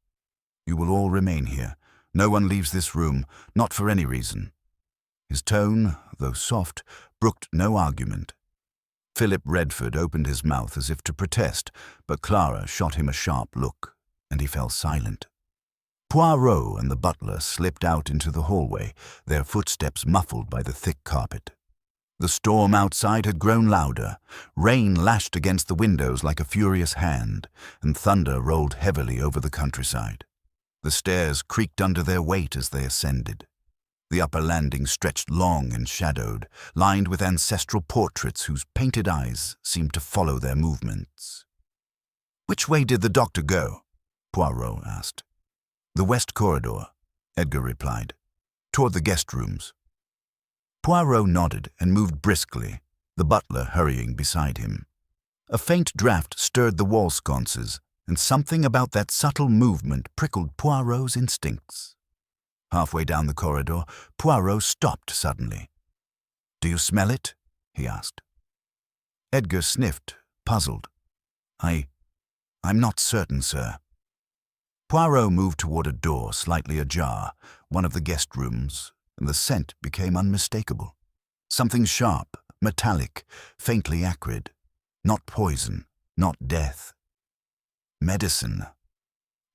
You will all remain here. No one leaves this room, not for any reason. His tone, though soft, brooked no argument. Philip Redford opened his mouth as if to protest, but Clara shot him a sharp look, and he fell silent. Poirot and the butler slipped out into the hallway, their footsteps muffled by the thick carpet. The storm outside had grown louder. Rain lashed against the windows like a furious hand, and thunder rolled heavily over the countryside. The stairs creaked under their weight as they ascended. The upper landing stretched long and shadowed, lined with ancestral portraits whose painted eyes seemed to follow their movements. Which way did the doctor go? Poirot asked. The west corridor, Edgar replied. Toward the guest rooms. Poirot nodded and moved briskly, the butler hurrying beside him. A faint draught stirred the wall sconces, and something about that subtle movement prickled Poirot's instincts. Halfway down the corridor, Poirot stopped suddenly. Do you smell it? He asked. Edgar sniffed, puzzled. I'm not certain, sir. Poirot moved toward a door slightly ajar, one of the guest rooms, and the scent became unmistakable. Something sharp, metallic, faintly acrid. Not poison, not death. Medicine.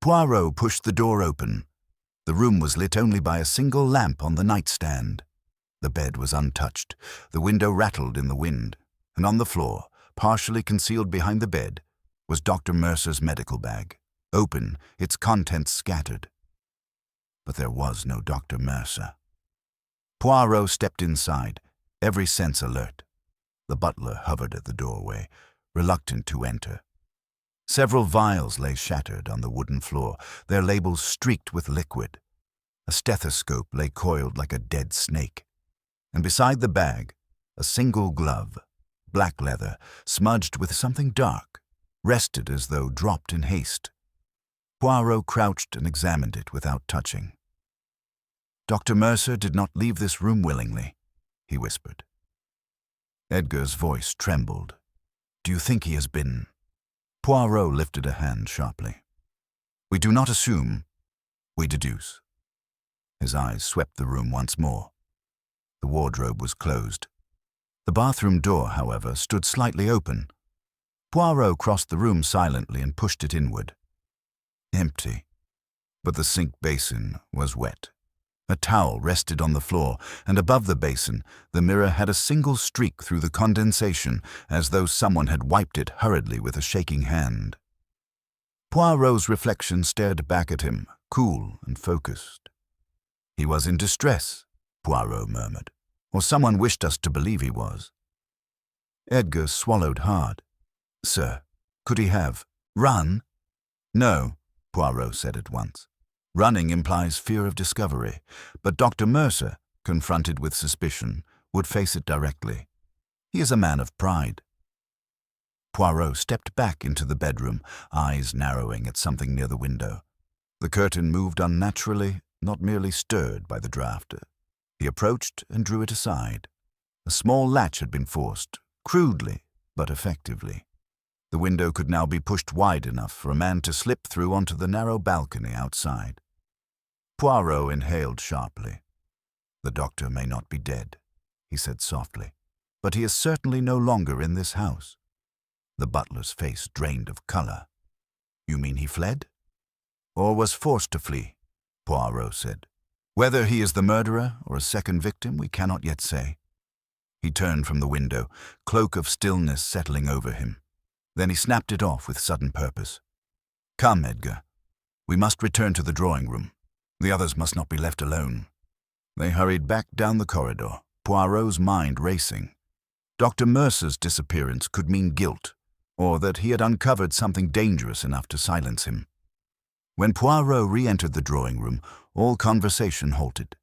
Poirot pushed the door open. The room was lit only by a single lamp on the nightstand. The bed was untouched. The window rattled in the wind, and on the floor, partially concealed behind the bed, was Dr. Mercer's medical bag, open, its contents scattered. But there was no Dr. Mercer. Poirot stepped inside, every sense alert. The butler hovered at the doorway, reluctant to enter. Several vials lay shattered on the wooden floor, their labels streaked with liquid. A stethoscope lay coiled like a dead snake. And beside the bag, a single glove, black leather, smudged with something dark, rested as though dropped in haste. Poirot crouched and examined it without touching. "Dr. Mercer did not leave this room willingly," he whispered. Edgar's voice trembled. "Do you think he has been—" Poirot lifted a hand sharply. "We do not assume, we deduce." His eyes swept the room once more. The wardrobe was closed. The bathroom door, however, stood slightly open. Poirot crossed the room silently and pushed it inward. Empty. But the sink basin was wet. A towel rested on the floor, and above the basin, the mirror had a single streak through the condensation, as though someone had wiped it hurriedly with a shaking hand. Poirot's reflection stared back at him, cool and focused. "He was in distress," Poirot murmured, "or someone wished us to believe he was." Edgar swallowed hard. "Sir, could he have run?" "No," Poirot said at once. "Running implies fear of discovery, but Dr. Mercer, confronted with suspicion, would face it directly. He is a man of pride." Poirot stepped back into the bedroom, eyes narrowing at something near the window. The curtain moved unnaturally, not merely stirred by the draught. He approached and drew it aside. A small latch had been forced, crudely but effectively. The window could now be pushed wide enough for a man to slip through onto the narrow balcony outside. Poirot inhaled sharply. "The doctor may not be dead," he said softly, "but he is certainly no longer in this house." The butler's face drained of color. "You mean he fled?" "Or was forced to flee," Poirot said. "Whether he is the murderer or a second victim, we cannot yet say." He turned from the window, cloak of stillness settling over him. Then he snapped it off with sudden purpose. "Come, Edgar. We must return to the drawing room. The others must not be left alone." They hurried back down the corridor, Poirot's mind racing. Dr. Mercer's disappearance could mean guilt, or that he had uncovered something dangerous enough to silence him. When Poirot re-entered the drawing room, all conversation halted.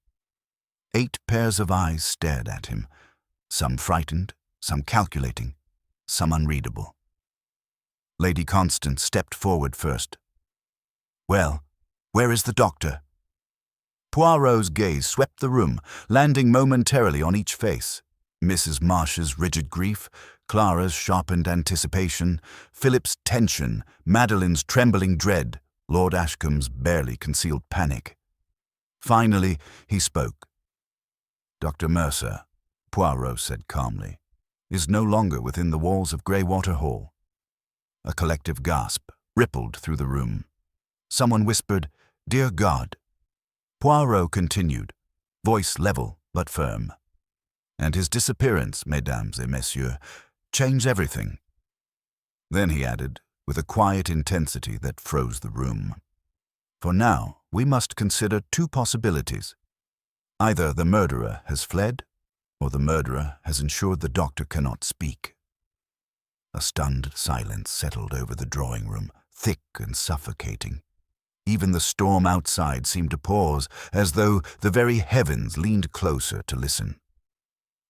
8 pairs of eyes stared at him, some frightened, some calculating, some unreadable. Lady Constance stepped forward first. "Well, where is the doctor?" Poirot's gaze swept the room, landing momentarily on each face. Mrs. Marsh's rigid grief, Clara's sharpened anticipation, Philip's tension, Madeline's trembling dread, Lord Ashcombe's barely concealed panic. Finally, he spoke. "Dr. Mercer," Poirot said calmly, "is no longer within the walls of Greywater Hall." A collective gasp rippled through the room. Someone whispered, "Dear God." Poirot continued, voice level but firm. "And his disappearance, mesdames et messieurs, changed everything." Then he added, with a quiet intensity that froze the room, "For now, we must consider 2 possibilities. Either the murderer has fled, or the murderer has ensured the doctor cannot speak." A stunned silence settled over the drawing room, thick and suffocating. Even the storm outside seemed to pause, as though the very heavens leaned closer to listen.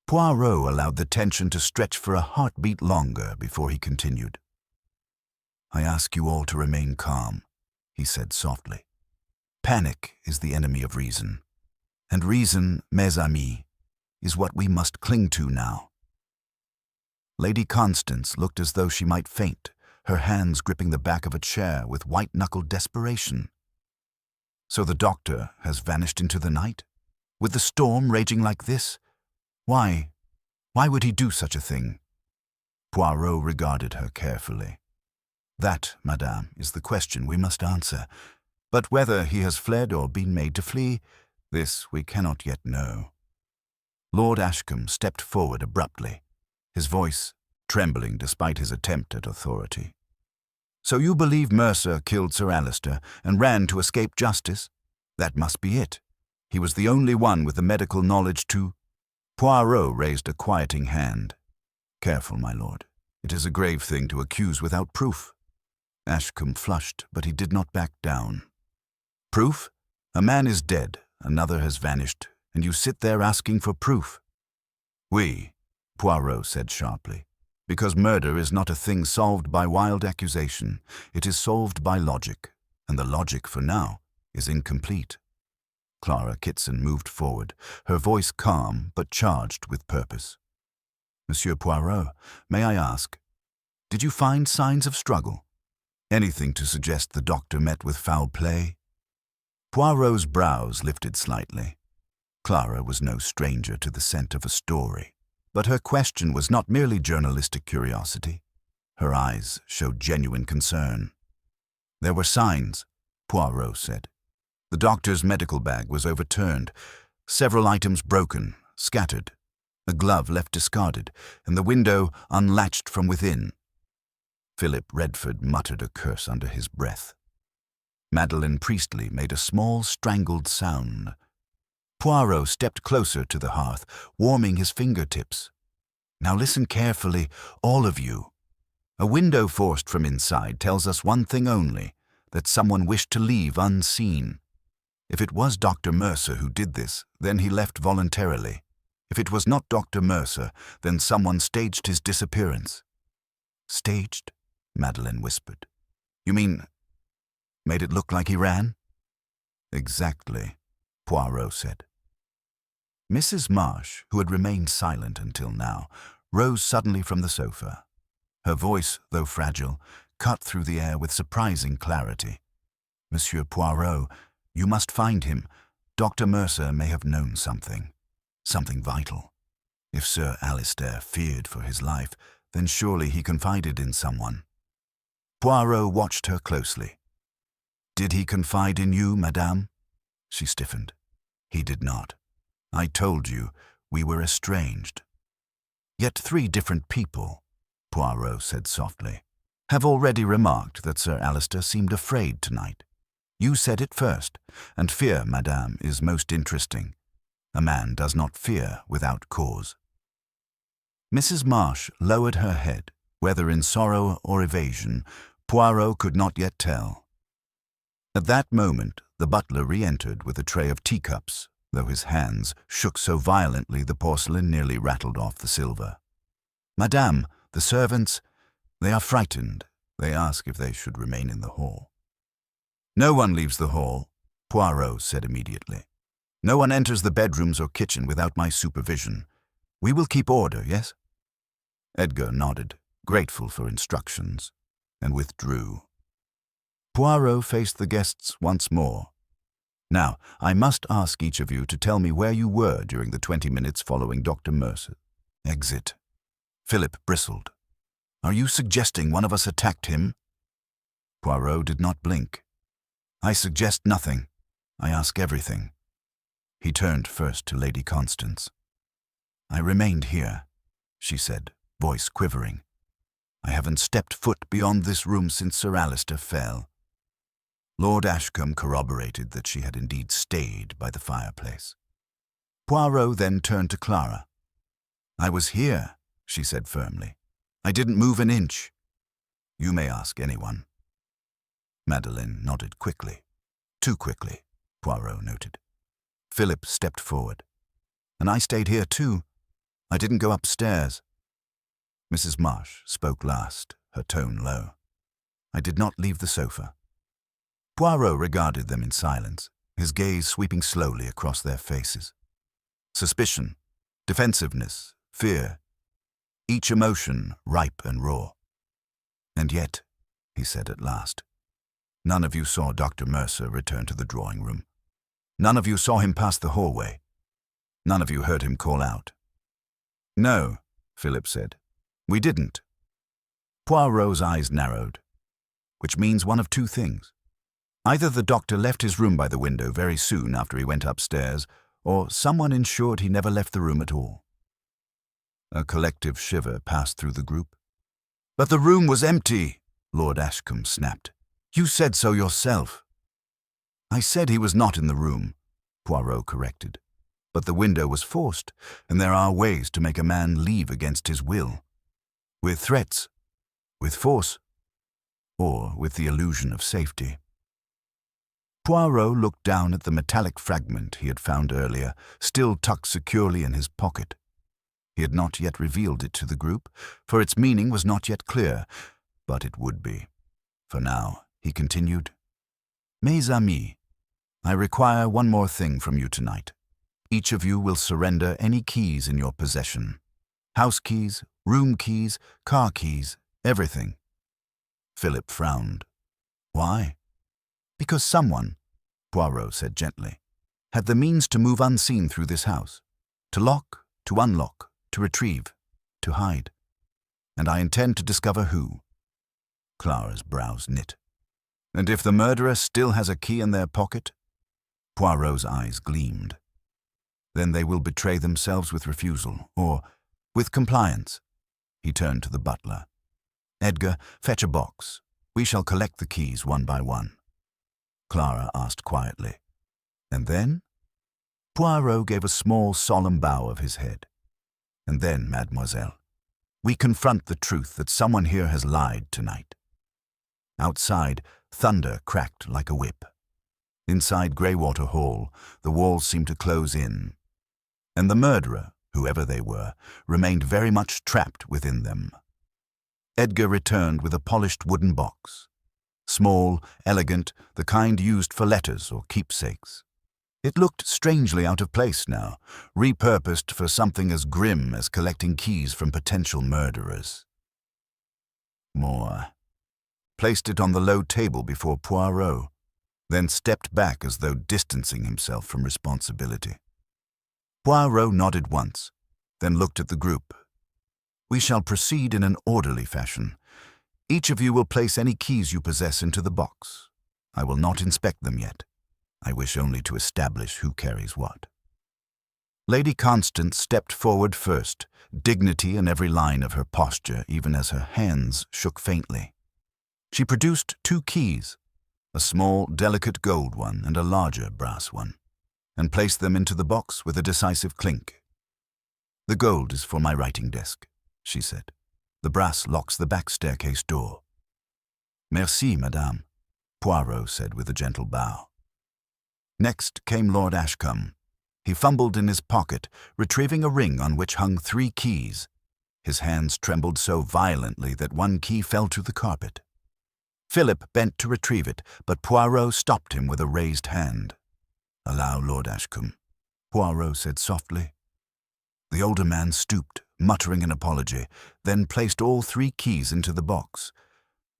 Poirot allowed the tension to stretch for a heartbeat longer before he continued. "I ask you all to remain calm," he said softly. "Panic is the enemy of reason, and reason, mes amis, is what we must cling to now." Lady Constance looked as though she might faint, her hands gripping the back of a chair with white-knuckled desperation. "So the doctor has vanished into the night?" With the storm raging like this? Why would he do such a thing? Poirot regarded her carefully. That, madame, is the question we must answer. But whether he has fled or been made to flee, this we cannot yet know. Lord Ashcombe stepped forward abruptly, his voice trembling despite his attempt at authority. So you believe Mercer killed Sir Alistair and ran to escape justice? That must be it. He was the only one with the medical knowledge to— Poirot raised a quieting hand. Careful, my lord. It is a grave thing to accuse without proof. Ashcombe flushed, but he did not back down. Proof? A man is dead, another has vanished, and you sit there asking for proof. Oui, Poirot said sharply, because murder is not a thing solved by wild accusation. It is solved by logic, and the logic, for now, is incomplete. Clara Kitson moved forward, her voice calm but charged with purpose. Monsieur Poirot, may I ask, did you find signs of struggle? Anything to suggest the doctor met with foul play? Poirot's brows lifted slightly. Clara was no stranger to the scent of a story, but her question was not merely journalistic curiosity. Her eyes showed genuine concern. There were signs, Poirot said. The doctor's medical bag was overturned, several items broken, scattered, a glove left discarded, and the window unlatched from within. Philip Redford muttered a curse under his breath. Madeleine Priestley made a small, strangled sound. Poirot stepped closer to the hearth, warming his fingertips. Now listen carefully, all of you. A window forced from inside tells us one thing only, that someone wished to leave unseen. If it was Dr. Mercer who did this, then he left voluntarily. If it was not Dr. Mercer, then someone staged his disappearance. Staged? Madeleine whispered. You mean, made it look like he ran? Exactly, Poirot said. Mrs. Marsh, who had remained silent until now, rose suddenly from the sofa. Her voice, though fragile, cut through the air with surprising clarity. Monsieur Poirot, you must find him. Dr. Mercer may have known something vital. If Sir Alistair feared for his life, then surely he confided in someone. Poirot watched her closely. Did he confide in you, madame? She stiffened. He did not. I told you, we were estranged. Yet 3 different people, Poirot said softly, have already remarked that Sir Alistair seemed afraid tonight. You said it first, and fear, madame, is most interesting. A man does not fear without cause. Mrs. Marsh lowered her head, whether in sorrow or evasion, Poirot could not yet tell. At that moment, the butler re-entered with a tray of teacups, though his hands shook so violently the porcelain nearly rattled off the silver. Madame, the servants, they are frightened. They ask if they should remain in the hall. No one leaves the hall, Poirot said immediately. No one enters the bedrooms or kitchen without my supervision. We will keep order, yes? Edgar nodded, grateful for instructions, and withdrew. Poirot faced the guests once more. Now, I must ask each of you to tell me where you were during the 20 minutes following Dr. Mercer's exit. Philip bristled. Are you suggesting one of us attacked him? Poirot did not blink. I suggest nothing. I ask everything. He turned first to Lady Constance. I remained here, she said, voice quivering. I haven't stepped foot beyond this room since Sir Alistair fell. Lord Ashcombe corroborated that she had indeed stayed by the fireplace. Poirot then turned to Clara. I was here, she said firmly. I didn't move an inch. You may ask anyone. Madeleine nodded quickly. Too quickly, Poirot noted. Philip stepped forward. And I stayed here too. I didn't go upstairs. Mrs. Marsh spoke last, her tone low. I did not leave the sofa. Poirot regarded them in silence, his gaze sweeping slowly across their faces. Suspicion, defensiveness, fear, each emotion ripe and raw. And yet, he said at last, none of you saw Dr. Mercer return to the drawing room. None of you saw him pass the hallway. None of you heard him call out. No, Philip said. We didn't. Poirot's eyes narrowed, which means one of two things. Either the doctor left his room by the window very soon after he went upstairs, or someone ensured he never left the room at all. A collective shiver passed through the group. But the room was empty, Lord Ashcombe snapped. You said so yourself. I said he was not in the room, Poirot corrected. But the window was forced, and there are ways to make a man leave against his will. With threats, with force, or with the illusion of safety. Poirot looked down at the metallic fragment he had found earlier, still tucked securely in his pocket. He had not yet revealed it to the group, for its meaning was not yet clear, but it would be. For now, he continued, Mes amis, I require one more thing from you tonight. Each of you will surrender any keys in your possession. House keys, room keys, car keys, everything. Philip frowned. Why? Because someone, Poirot said gently, had the means to move unseen through this house, to lock, to unlock, to retrieve, to hide. And I intend to discover who. Clara's brows knit. And if the murderer still has a key in their pocket? Poirot's eyes gleamed. Then they will betray themselves with refusal, or with compliance. He turned to the butler. Edgar, fetch a box. We shall collect the keys one by one. Clara asked quietly. And then? Poirot gave a small, solemn bow of his head. And then, mademoiselle, we confront the truth that someone here has lied tonight. Outside, thunder cracked like a whip. Inside Greywater Hall, the walls seemed to close in, and the murderer, whoever they were, remained very much trapped within them. Edgar returned with a polished wooden box. Small, elegant, the kind used for letters or keepsakes. It looked strangely out of place now, repurposed for something as grim as collecting keys from potential murderers. More. Placed it on the low table before Poirot, then stepped back as though distancing himself from responsibility. Poirot nodded once, then looked at the group. We shall proceed in an orderly fashion. Each of you will place any keys you possess into the box. I will not inspect them yet. I wish only to establish who carries what. Lady Constance stepped forward first, dignity in every line of her posture, even as her hands shook faintly. She produced 2 keys, a small, delicate gold one and a larger brass one, and placed them into the box with a decisive clink. The gold is for my writing desk, she said. The brass locks the back staircase door. Merci, madame, Poirot said with a gentle bow. Next came Lord Ashcombe. He fumbled in his pocket, retrieving a ring on which hung 3 keys. His hands trembled so violently that one key fell to the carpet. Philip bent to retrieve it, but Poirot stopped him with a raised hand. Allow, Lord Ashcombe, Poirot said softly. The older man stooped, muttering an apology, then placed all 3 keys into the box.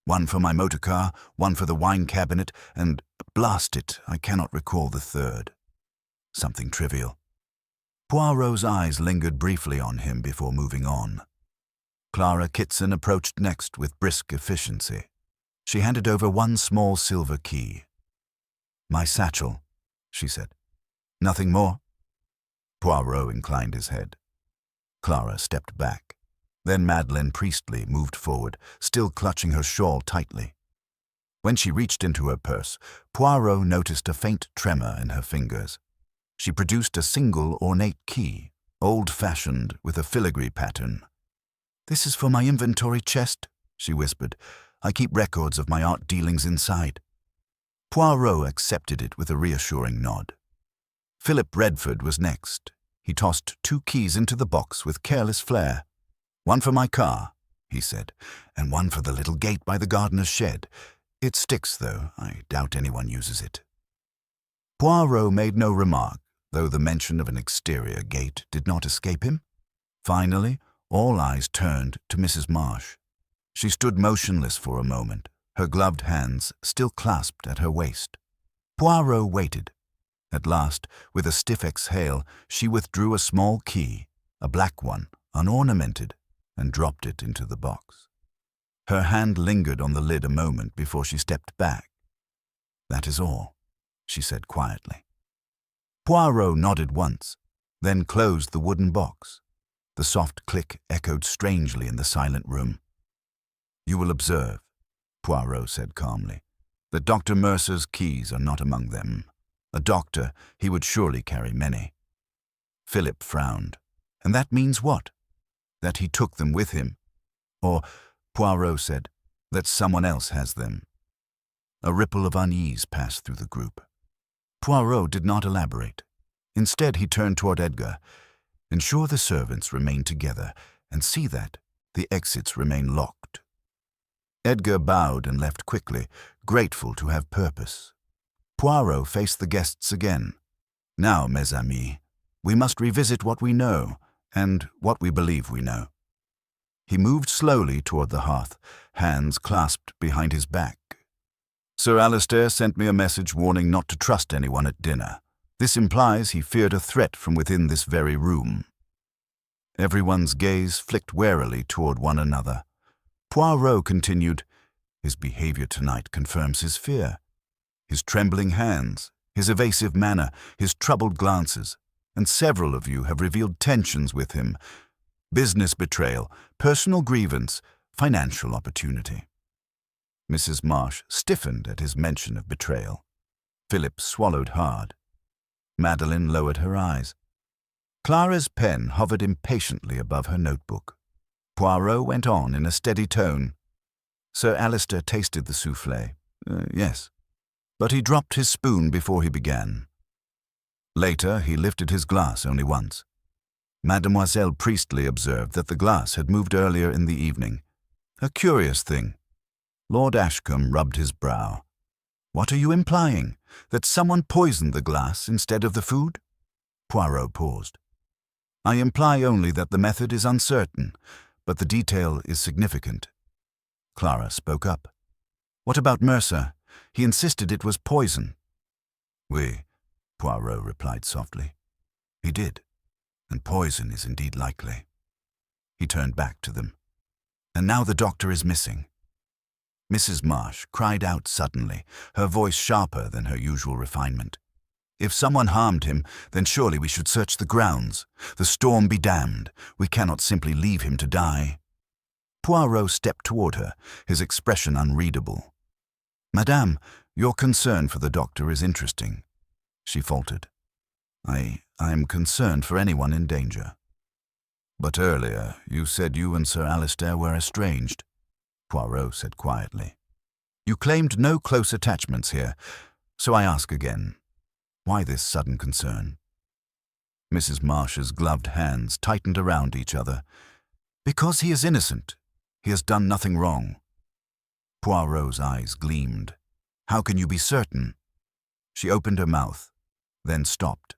One for my motor car, one for the wine cabinet, and, blast it, I cannot recall the third. Something trivial. Poirot's eyes lingered briefly on him before moving on. Clara Kitson approached next with brisk efficiency. She handed over one small silver key. My satchel, she said. Nothing more? Poirot inclined his head. Clara stepped back. Then Madeleine Priestley moved forward, still clutching her shawl tightly. When she reached into her purse, Poirot noticed a faint tremor in her fingers. She produced a single ornate key, old-fashioned with a filigree pattern. This is for my inventory chest, she whispered. I keep records of my art dealings inside. Poirot accepted it with a reassuring nod. Philip Redford was next. He tossed 2 keys into the box with careless flair. One for my car, he said, and one for the little gate by the gardener's shed. It sticks, though. I doubt anyone uses it. Poirot made no remark, though the mention of an exterior gate did not escape him. Finally, all eyes turned to Mrs. Marsh. She stood motionless for a moment, her gloved hands still clasped at her waist. Poirot waited. At last, with a stiff exhale, she withdrew a small key, a black one, unornamented, and dropped it into the box. Her hand lingered on the lid a moment before she stepped back. "That is all," she said quietly. Poirot nodded once, then closed the wooden box. The soft click echoed strangely in the silent room. "You will observe," Poirot said calmly, "that Dr. Mercer's keys are not among them. A doctor, he would surely carry many." Philip frowned. "And that means what? That he took them with him? Or," Poirot said, "that someone else has them?" A ripple of unease passed through the group. Poirot did not elaborate. Instead, he turned toward Edgar. "Ensure the servants remain together, and see that the exits remain locked." Edgar bowed and left quickly, grateful to have purpose. Poirot faced the guests again. "Now, mes amis, we must revisit what we know, and what we believe we know." He moved slowly toward the hearth, hands clasped behind his back. "Sir Alistair sent me a message warning not to trust anyone at dinner. This implies he feared a threat from within this very room." Everyone's gaze flicked warily toward one another. Poirot continued, "His behavior tonight confirms his fear. His trembling hands, his evasive manner, his troubled glances, and several of you have revealed tensions with him. Business betrayal, personal grievance, financial opportunity." Mrs. Marsh stiffened at his mention of betrayal. Philip swallowed hard. Madeline lowered her eyes. Clara's pen hovered impatiently above her notebook. Poirot went on in a steady tone. "Sir Alistair tasted the soufflé. Yes. But he dropped his spoon before he began. Later, he lifted his glass only once. Mademoiselle Priestley observed that the glass had moved earlier in the evening. A curious thing." Lord Ashcombe rubbed his brow. "What are you implying? That someone poisoned the glass instead of the food?" Poirot paused. "I imply only that the method is uncertain, but the detail is significant." Clara spoke up. "What about Mercer? He insisted it was poison." "Oui," Poirot replied softly. "He did, and poison is indeed likely." He turned back to them. "And now the doctor is missing." Mrs. Marsh cried out suddenly, her voice sharper than her usual refinement. "If someone harmed him, then surely we should search the grounds. The storm be damned. We cannot simply leave him to die." Poirot stepped toward her, his expression unreadable. "Madame, your concern for the doctor is interesting," she faltered. I am concerned for anyone in danger." "But earlier you said you and Sir Alistair were estranged," Poirot said quietly. "You claimed no close attachments here, so I ask again, why this sudden concern?" Mrs. Marsh's gloved hands tightened around each other. "Because he is innocent. He has done nothing wrong." Poirot's eyes gleamed. "How can you be certain?" She opened her mouth, then stopped.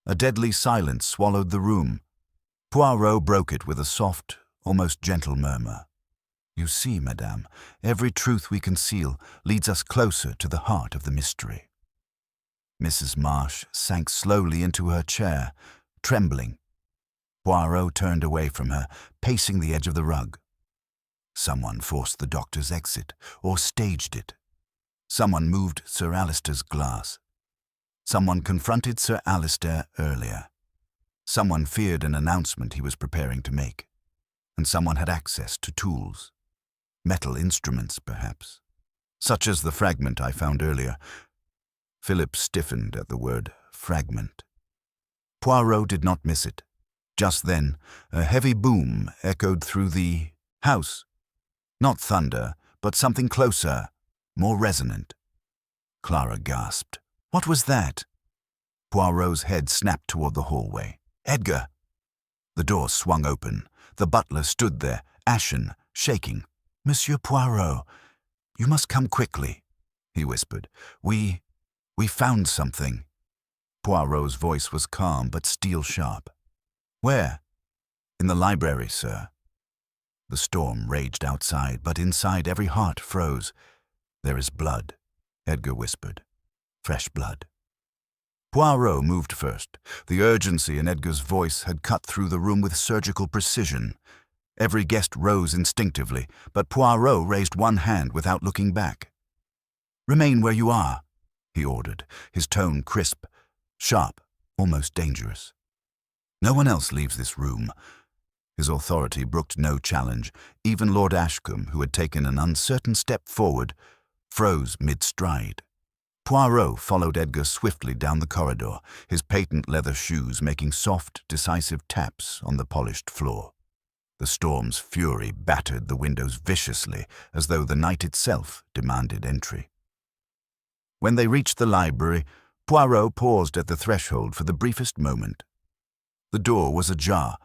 A deadly silence swallowed the room. Poirot broke it with a soft, almost gentle murmur. "You see, madame, every truth we conceal leads us closer to the heart of the mystery." Mrs. Marsh sank slowly into her chair, trembling. Poirot turned away from her, pacing the edge of the rug. Someone forced the doctor's exit, or staged it. Someone moved Sir Alistair's glass. Someone confronted Sir Alistair earlier. Someone feared an announcement he was preparing to make. And someone had access to tools. Metal instruments, perhaps. Such as the fragment I found earlier. Philip stiffened at the word fragment. Poirot did not miss it. Just then, a heavy boom echoed through the house. Not thunder, but something closer, more resonant. Clara gasped. "What was that?" Poirot's head snapped toward the hallway. "Edgar!" The door swung open. The butler stood there, ashen, shaking. "Monsieur Poirot, you must come quickly," he whispered. We found something." Poirot's voice was calm but steel-sharp. "Where?" "In the library, sir." The storm raged outside, but inside every heart froze. "There is blood," Edgar whispered. "Fresh blood." Poirot moved first. The urgency in Edgar's voice had cut through the room with surgical precision. Every guest rose instinctively, but Poirot raised one hand without looking back. "Remain where you are," he ordered, his tone crisp, sharp, almost dangerous. "No one else leaves this room." His authority brooked no challenge. Even Lord Ashcombe, who had taken an uncertain step forward, froze mid-stride. Poirot followed Edgar swiftly down the corridor, his patent leather shoes making soft, decisive taps on the polished floor. The storm's fury battered the windows viciously, as though the night itself demanded entry. When they reached the library, Poirot paused at the threshold for the briefest moment. The door was ajar.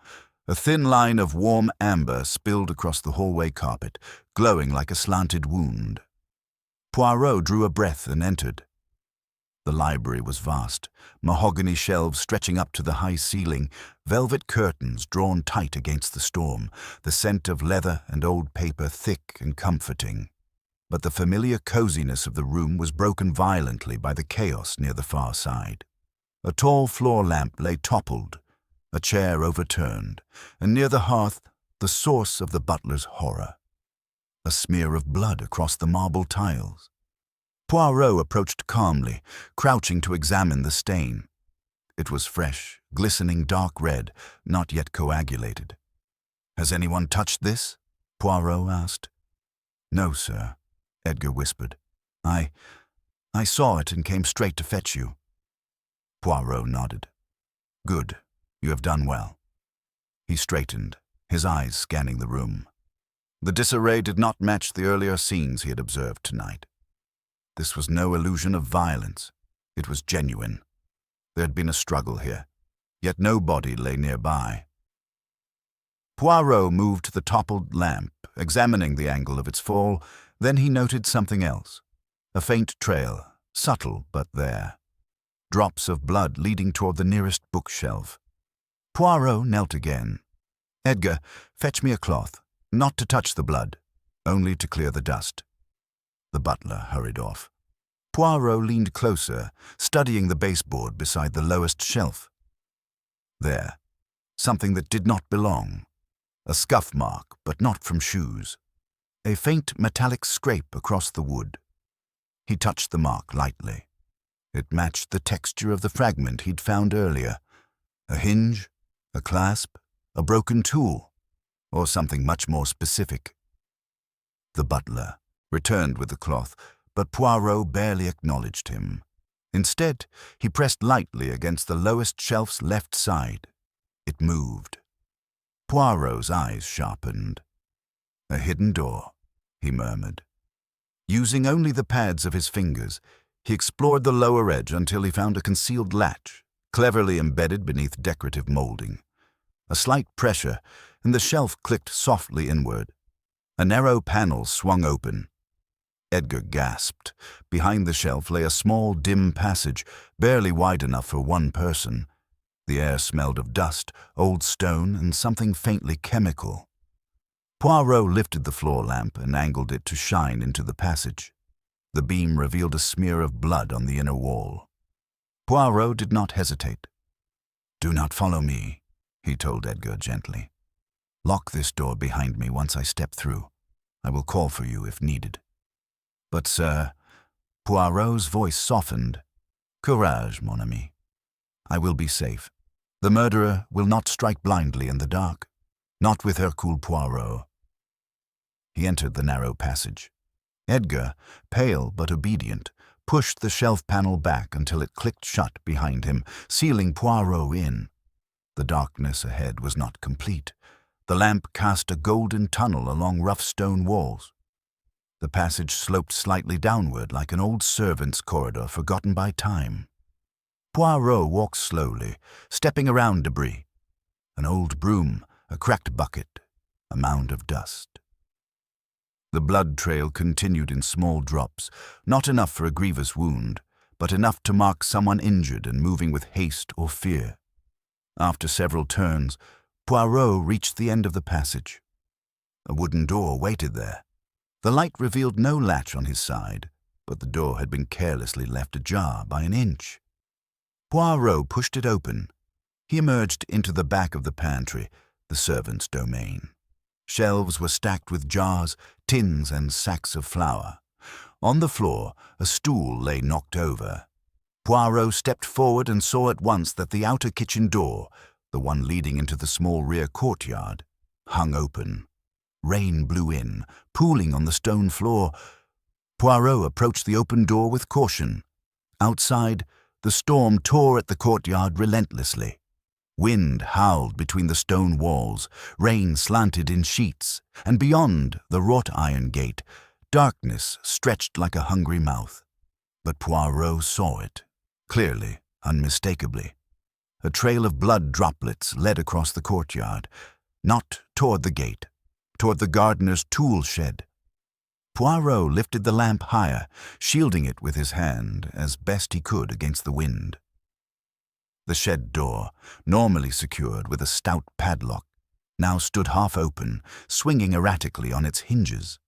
A thin line of warm amber spilled across the hallway carpet, glowing like a slanted wound. Poirot drew a breath and entered. The library was vast, mahogany shelves stretching up to the high ceiling, velvet curtains drawn tight against the storm, the scent of leather and old paper thick and comforting. But the familiar coziness of the room was broken violently by the chaos near the far side. A tall floor lamp lay toppled, a chair overturned, and near the hearth, the source of the butler's horror. A smear of blood across the marble tiles. Poirot approached calmly, crouching to examine the stain. It was fresh, glistening dark red, not yet coagulated. "Has anyone touched this?" Poirot asked. "No, sir," Edgar whispered. I saw it and came straight to fetch you." Poirot nodded. "Good. You have done well." He straightened, his eyes scanning the room. The disarray did not match the earlier scenes he had observed tonight. This was no illusion of violence. It was genuine. There had been a struggle here, yet no body lay nearby. Poirot moved to the toppled lamp, examining the angle of its fall. Then he noted something else. A faint trail, subtle but there. Drops of blood leading toward the nearest bookshelf. Poirot knelt again. "Edgar, fetch me a cloth, not to touch the blood, only to clear the dust." The butler hurried off. Poirot leaned closer, studying the baseboard beside the lowest shelf. There, something that did not belong. A scuff mark, but not from shoes. A faint metallic scrape across the wood. He touched the mark lightly. It matched the texture of the fragment he'd found earlier. A hinge, a clasp, a broken tool, or something much more specific. The butler returned with the cloth, but Poirot barely acknowledged him. Instead, he pressed lightly against the lowest shelf's left side. It moved. Poirot's eyes sharpened. "A hidden door," he murmured. Using only the pads of his fingers, he explored the lower edge until he found a concealed latch, cleverly embedded beneath decorative molding. A slight pressure, and the shelf clicked softly inward. A narrow panel swung open. Edgar gasped. Behind the shelf lay a small, dim passage, barely wide enough for one person. The air smelled of dust, old stone, and something faintly chemical. Poirot lifted the floor lamp and angled it to shine into the passage. The beam revealed a smear of blood on the inner wall. Poirot did not hesitate. "Do not follow me," he told Edgar gently. "Lock this door behind me once I step through. I will call for you if needed." "But, sir," Poirot's voice softened. "Courage, mon ami. I will be safe. The murderer will not strike blindly in the dark. Not with Hercule Poirot." He entered the narrow passage. Edgar, pale but obedient, pushed the shelf panel back until it clicked shut behind him, sealing Poirot in. The darkness ahead was not complete. The lamp cast a golden tunnel along rough stone walls. The passage sloped slightly downward like an old servant's corridor forgotten by time. Poirot walked slowly, stepping around debris. An old broom, a cracked bucket, a mound of dust. The blood trail continued in small drops, not enough for a grievous wound, but enough to mark someone injured and moving with haste or fear. After several turns, Poirot reached the end of the passage. A wooden door waited there. The light revealed no latch on his side, but the door had been carelessly left ajar by an inch. Poirot pushed it open. He emerged into the back of the pantry, the servants' domain. Shelves were stacked with jars, tins, and sacks of flour. On the floor, a stool lay knocked over. Poirot stepped forward and saw at once that the outer kitchen door, the one leading into the small rear courtyard, hung open. Rain blew in, pooling on the stone floor. Poirot approached the open door with caution. Outside, the storm tore at the courtyard relentlessly. Wind howled between the stone walls, rain slanted in sheets, and beyond the wrought iron gate, darkness stretched like a hungry mouth. But Poirot saw it, clearly, unmistakably. A trail of blood droplets led across the courtyard, not toward the gate, toward the gardener's tool shed. Poirot lifted the lamp higher, shielding it with his hand as best he could against the wind. The shed door, normally secured with a stout padlock, now stood half open, swinging erratically on its hinges.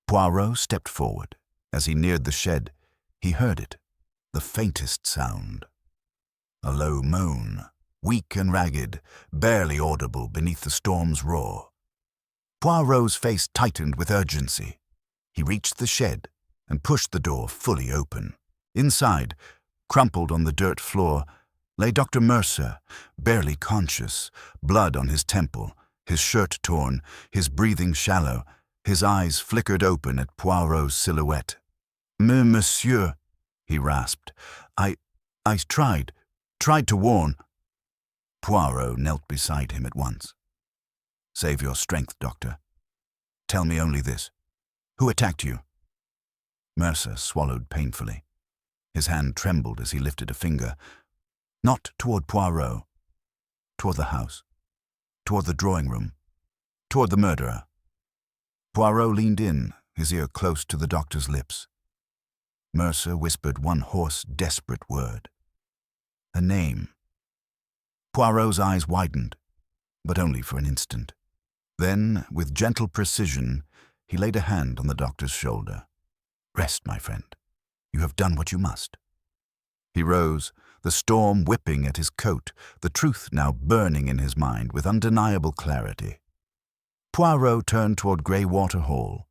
Poirot stepped forward. As he neared the shed, he heard it, the faintest sound. A low moan, weak and ragged, barely audible beneath the storm's roar. Poirot's face tightened with urgency. He reached the shed and pushed the door fully open. Inside, crumpled on the dirt floor, lay Dr. Mercer, barely conscious, blood on his temple, his shirt torn, his breathing shallow, his eyes flickered open at Poirot's silhouette. Monsieur, he rasped. I tried to warn. Poirot knelt beside him at once. Save your strength, Doctor. Tell me only this. Who attacked you? Mercer swallowed painfully. His hand trembled as he lifted a finger. Not toward Poirot. Toward the house. Toward the drawing room. Toward the murderer. Poirot leaned in, his ear close to the doctor's lips. Mercer whispered one hoarse, desperate word. A name. Poirot's eyes widened, but only for an instant. Then, with gentle precision, he laid a hand on the doctor's shoulder. Rest, my friend. You have done what you must. He rose, the storm whipping at his coat, the truth now burning in his mind with undeniable clarity. Poirot turned toward Greywater Hall,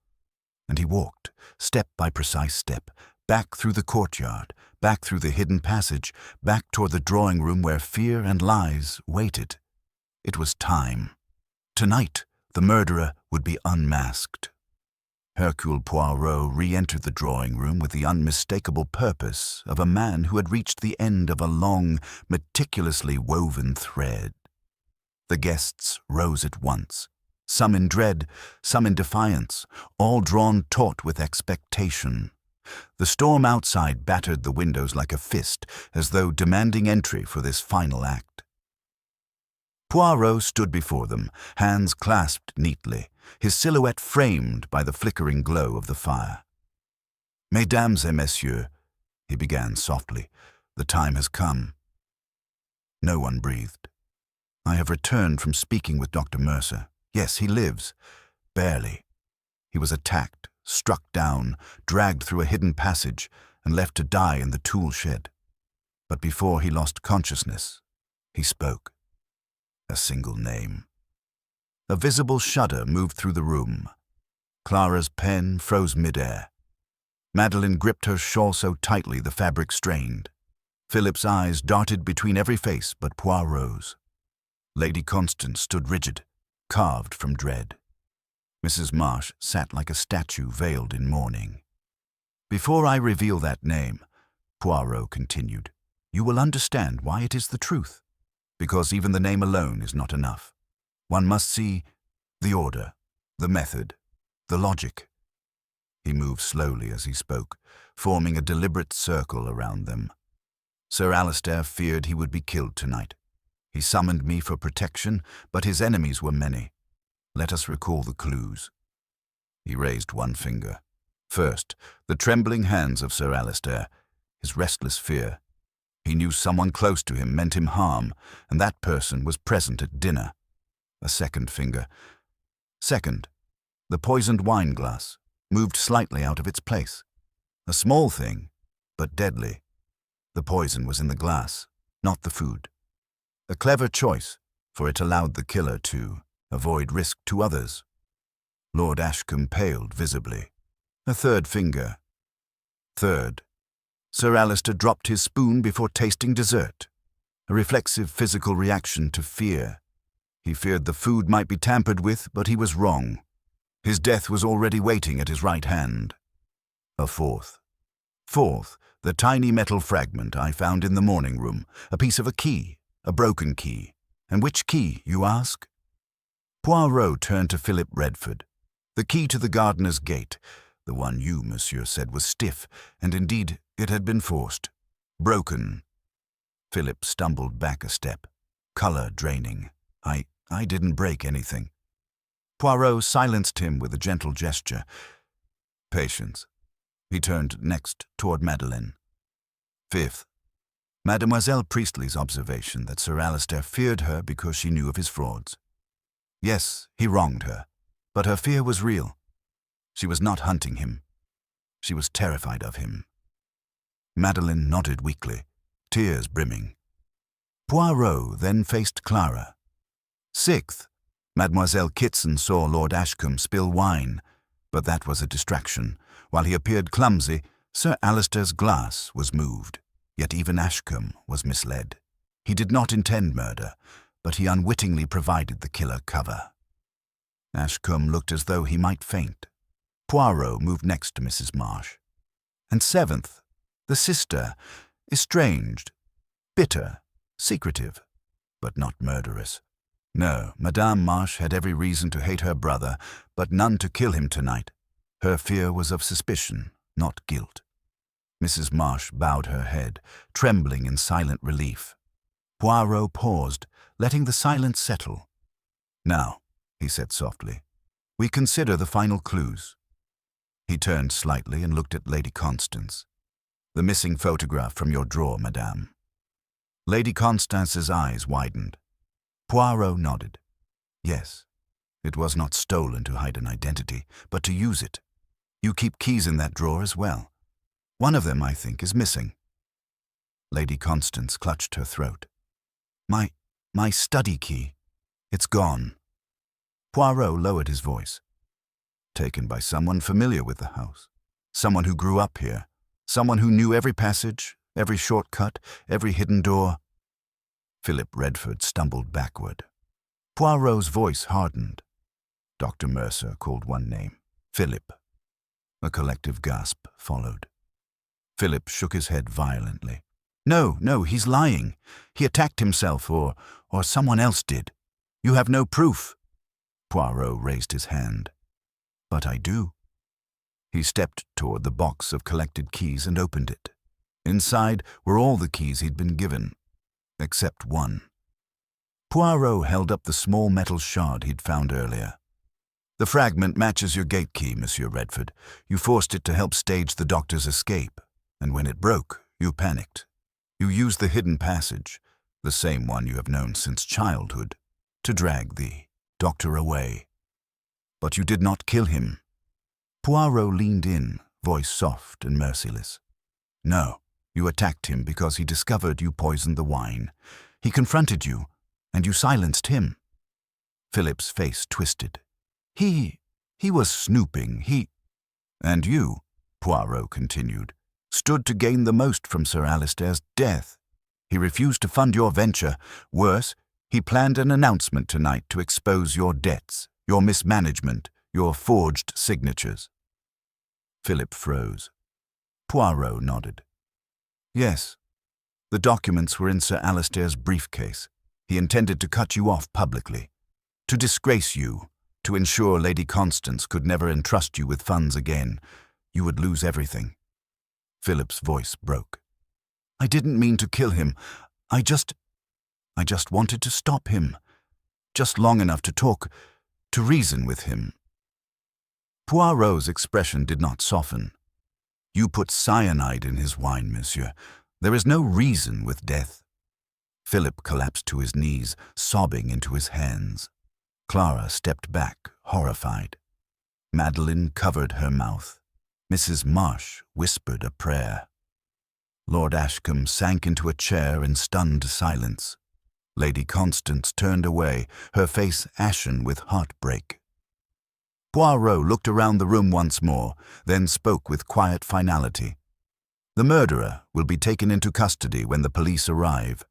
and he walked, step by precise step, back through the courtyard, back through the hidden passage, back toward the drawing room where fear and lies waited. It was time. Tonight, the murderer would be unmasked. Hercule Poirot re-entered the drawing room with the unmistakable purpose of a man who had reached the end of a long, meticulously woven thread. The guests rose at once, some in dread, some in defiance, all drawn taut with expectation. The storm outside battered the windows like a fist, as though demanding entry for this final act. Poirot stood before them, hands clasped neatly, his silhouette framed by the flickering glow of the fire. Mesdames et messieurs, he began softly, the time has come. No one breathed. I have returned from speaking with Dr. Mercer. Yes, he lives. Barely. He was attacked, struck down, dragged through a hidden passage, and left to die in the tool shed. But before he lost consciousness, he spoke. A single name. A visible shudder moved through the room. Clara's pen froze midair. Madeleine gripped her shawl so tightly the fabric strained. Philip's eyes darted between every face but Poirot's. Lady Constance stood rigid, carved from dread. Mrs. Marsh sat like a statue veiled in mourning. Before I reveal that name, Poirot continued, you will understand why it is the truth. Because even the name alone is not enough. One must see the order, the method, the logic. He moved slowly as he spoke, forming a deliberate circle around them. Sir Alistair feared he would be killed tonight. He summoned me for protection, but his enemies were many. Let us recall the clues. He raised one finger. First, the trembling hands of Sir Alistair, his restless fear. He knew someone close to him meant him harm, and that person was present at dinner. A second finger. Second, the poisoned wine glass, moved slightly out of its place. A small thing, but deadly. The poison was in the glass, not the food. A clever choice, for it allowed the killer to avoid risk to others. Lord Ashcombe paled visibly. A third finger. Third. Sir Alistair dropped his spoon before tasting dessert. A reflexive physical reaction to fear. He feared the food might be tampered with, but he was wrong. His death was already waiting at his right hand. A fourth. Fourth, the tiny metal fragment I found in the morning room, a piece of a key, a broken key. And which key, you ask? Poirot turned to Philip Redford. The key to the gardener's gate, the one you, monsieur, said was stiff, and indeed it had been forced. Broken. Philip stumbled back a step, colour draining. I didn't break anything. Poirot silenced him with a gentle gesture. Patience. He turned next toward Madeleine. Fifth, Mademoiselle Priestley's observation that Sir Alistair feared her because she knew of his frauds. Yes, he wronged her, but her fear was real. She was not hunting him. She was terrified of him. Madeleine nodded weakly, tears brimming. Poirot then faced Clara. Sixth, Mademoiselle Kitson saw Lord Ashcombe spill wine, but that was a distraction. While he appeared clumsy, Sir Alistair's glass was moved, yet even Ashcombe was misled. He did not intend murder, but he unwittingly provided the killer cover. Ashcombe looked as though he might faint. Poirot moved next to Mrs. Marsh. And seventh, the sister, estranged, bitter, secretive, but not murderous. No, Madame Marsh had every reason to hate her brother, but none to kill him tonight. Her fear was of suspicion, not guilt. Mrs. Marsh bowed her head, trembling in silent relief. Poirot paused, letting the silence settle. Now, he said softly, we consider the final clues. He turned slightly and looked at Lady Constance. The missing photograph from your drawer, madame. Lady Constance's eyes widened. Poirot nodded. Yes, it was not stolen to hide an identity, but to use it. You keep keys in that drawer as well. One of them, I think, is missing. Lady Constance clutched her throat. My study key. It's gone. Poirot lowered his voice. Taken by someone familiar with the house. Someone who grew up here. Someone who knew every passage, every shortcut, every hidden door. Philip Redford stumbled backward. Poirot's voice hardened. Dr. Mercer called one name. Philip. A collective gasp followed. Philip shook his head violently. No, he's lying. He attacked himself, or someone else did. You have no proof. Poirot raised his hand. But I do. He stepped toward the box of collected keys and opened it. Inside were all the keys he'd been given, except one. Poirot held up the small metal shard he'd found earlier. The fragment matches your gate key, Monsieur Redford. You forced it to help stage the doctor's escape, and when it broke, you panicked. You used the hidden passage, the same one you have known since childhood, to drag the doctor away. But you did not kill him. Poirot leaned in, voice soft and merciless. No, you attacked him because he discovered you poisoned the wine. He confronted you, and you silenced him. Philip's face twisted. He was snooping, And you, Poirot continued, stood to gain the most from Sir Alistair's death. He refused to fund your venture. Worse, he planned an announcement tonight to expose your debts, your mismanagement, your forged signatures. Philip froze. Poirot nodded. Yes, the documents were in Sir Alistair's briefcase. He intended to cut you off publicly, to disgrace you, to ensure Lady Constance could never entrust you with funds again. You would lose everything. Philip's voice broke. I didn't mean to kill him. I just wanted to stop him. Just long enough to talk, to reason with him. Poirot's expression did not soften. You put cyanide in his wine, monsieur. There is no reason with death. Philip collapsed to his knees, sobbing into his hands. Clara stepped back, horrified. Madeleine covered her mouth. Mrs. Marsh whispered a prayer. Lord Ashcombe sank into a chair in stunned silence. Lady Constance turned away, her face ashen with heartbreak. Poirot looked around the room once more, then spoke with quiet finality. "The murderer will be taken into custody when the police arrive.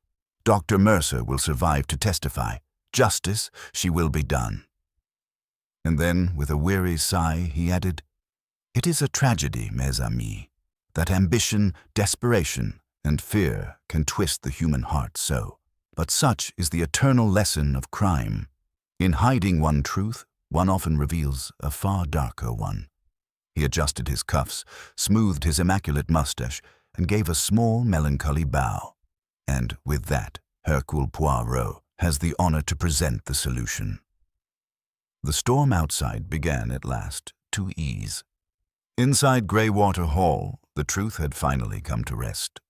Dr. Mercer will survive to testify. Justice, she will be done." And then, with a weary sigh, he added, "It is a tragedy, mes amis, that ambition, desperation, and fear can twist the human heart so. But such is the eternal lesson of crime. In hiding one truth, one often reveals a far darker one." He adjusted his cuffs, smoothed his immaculate mustache, and gave a small, melancholy bow. "And with that, Hercule Poirot has the honor to present the solution." The storm outside began at last to ease. Inside Greywater Hall, the truth had finally come to rest.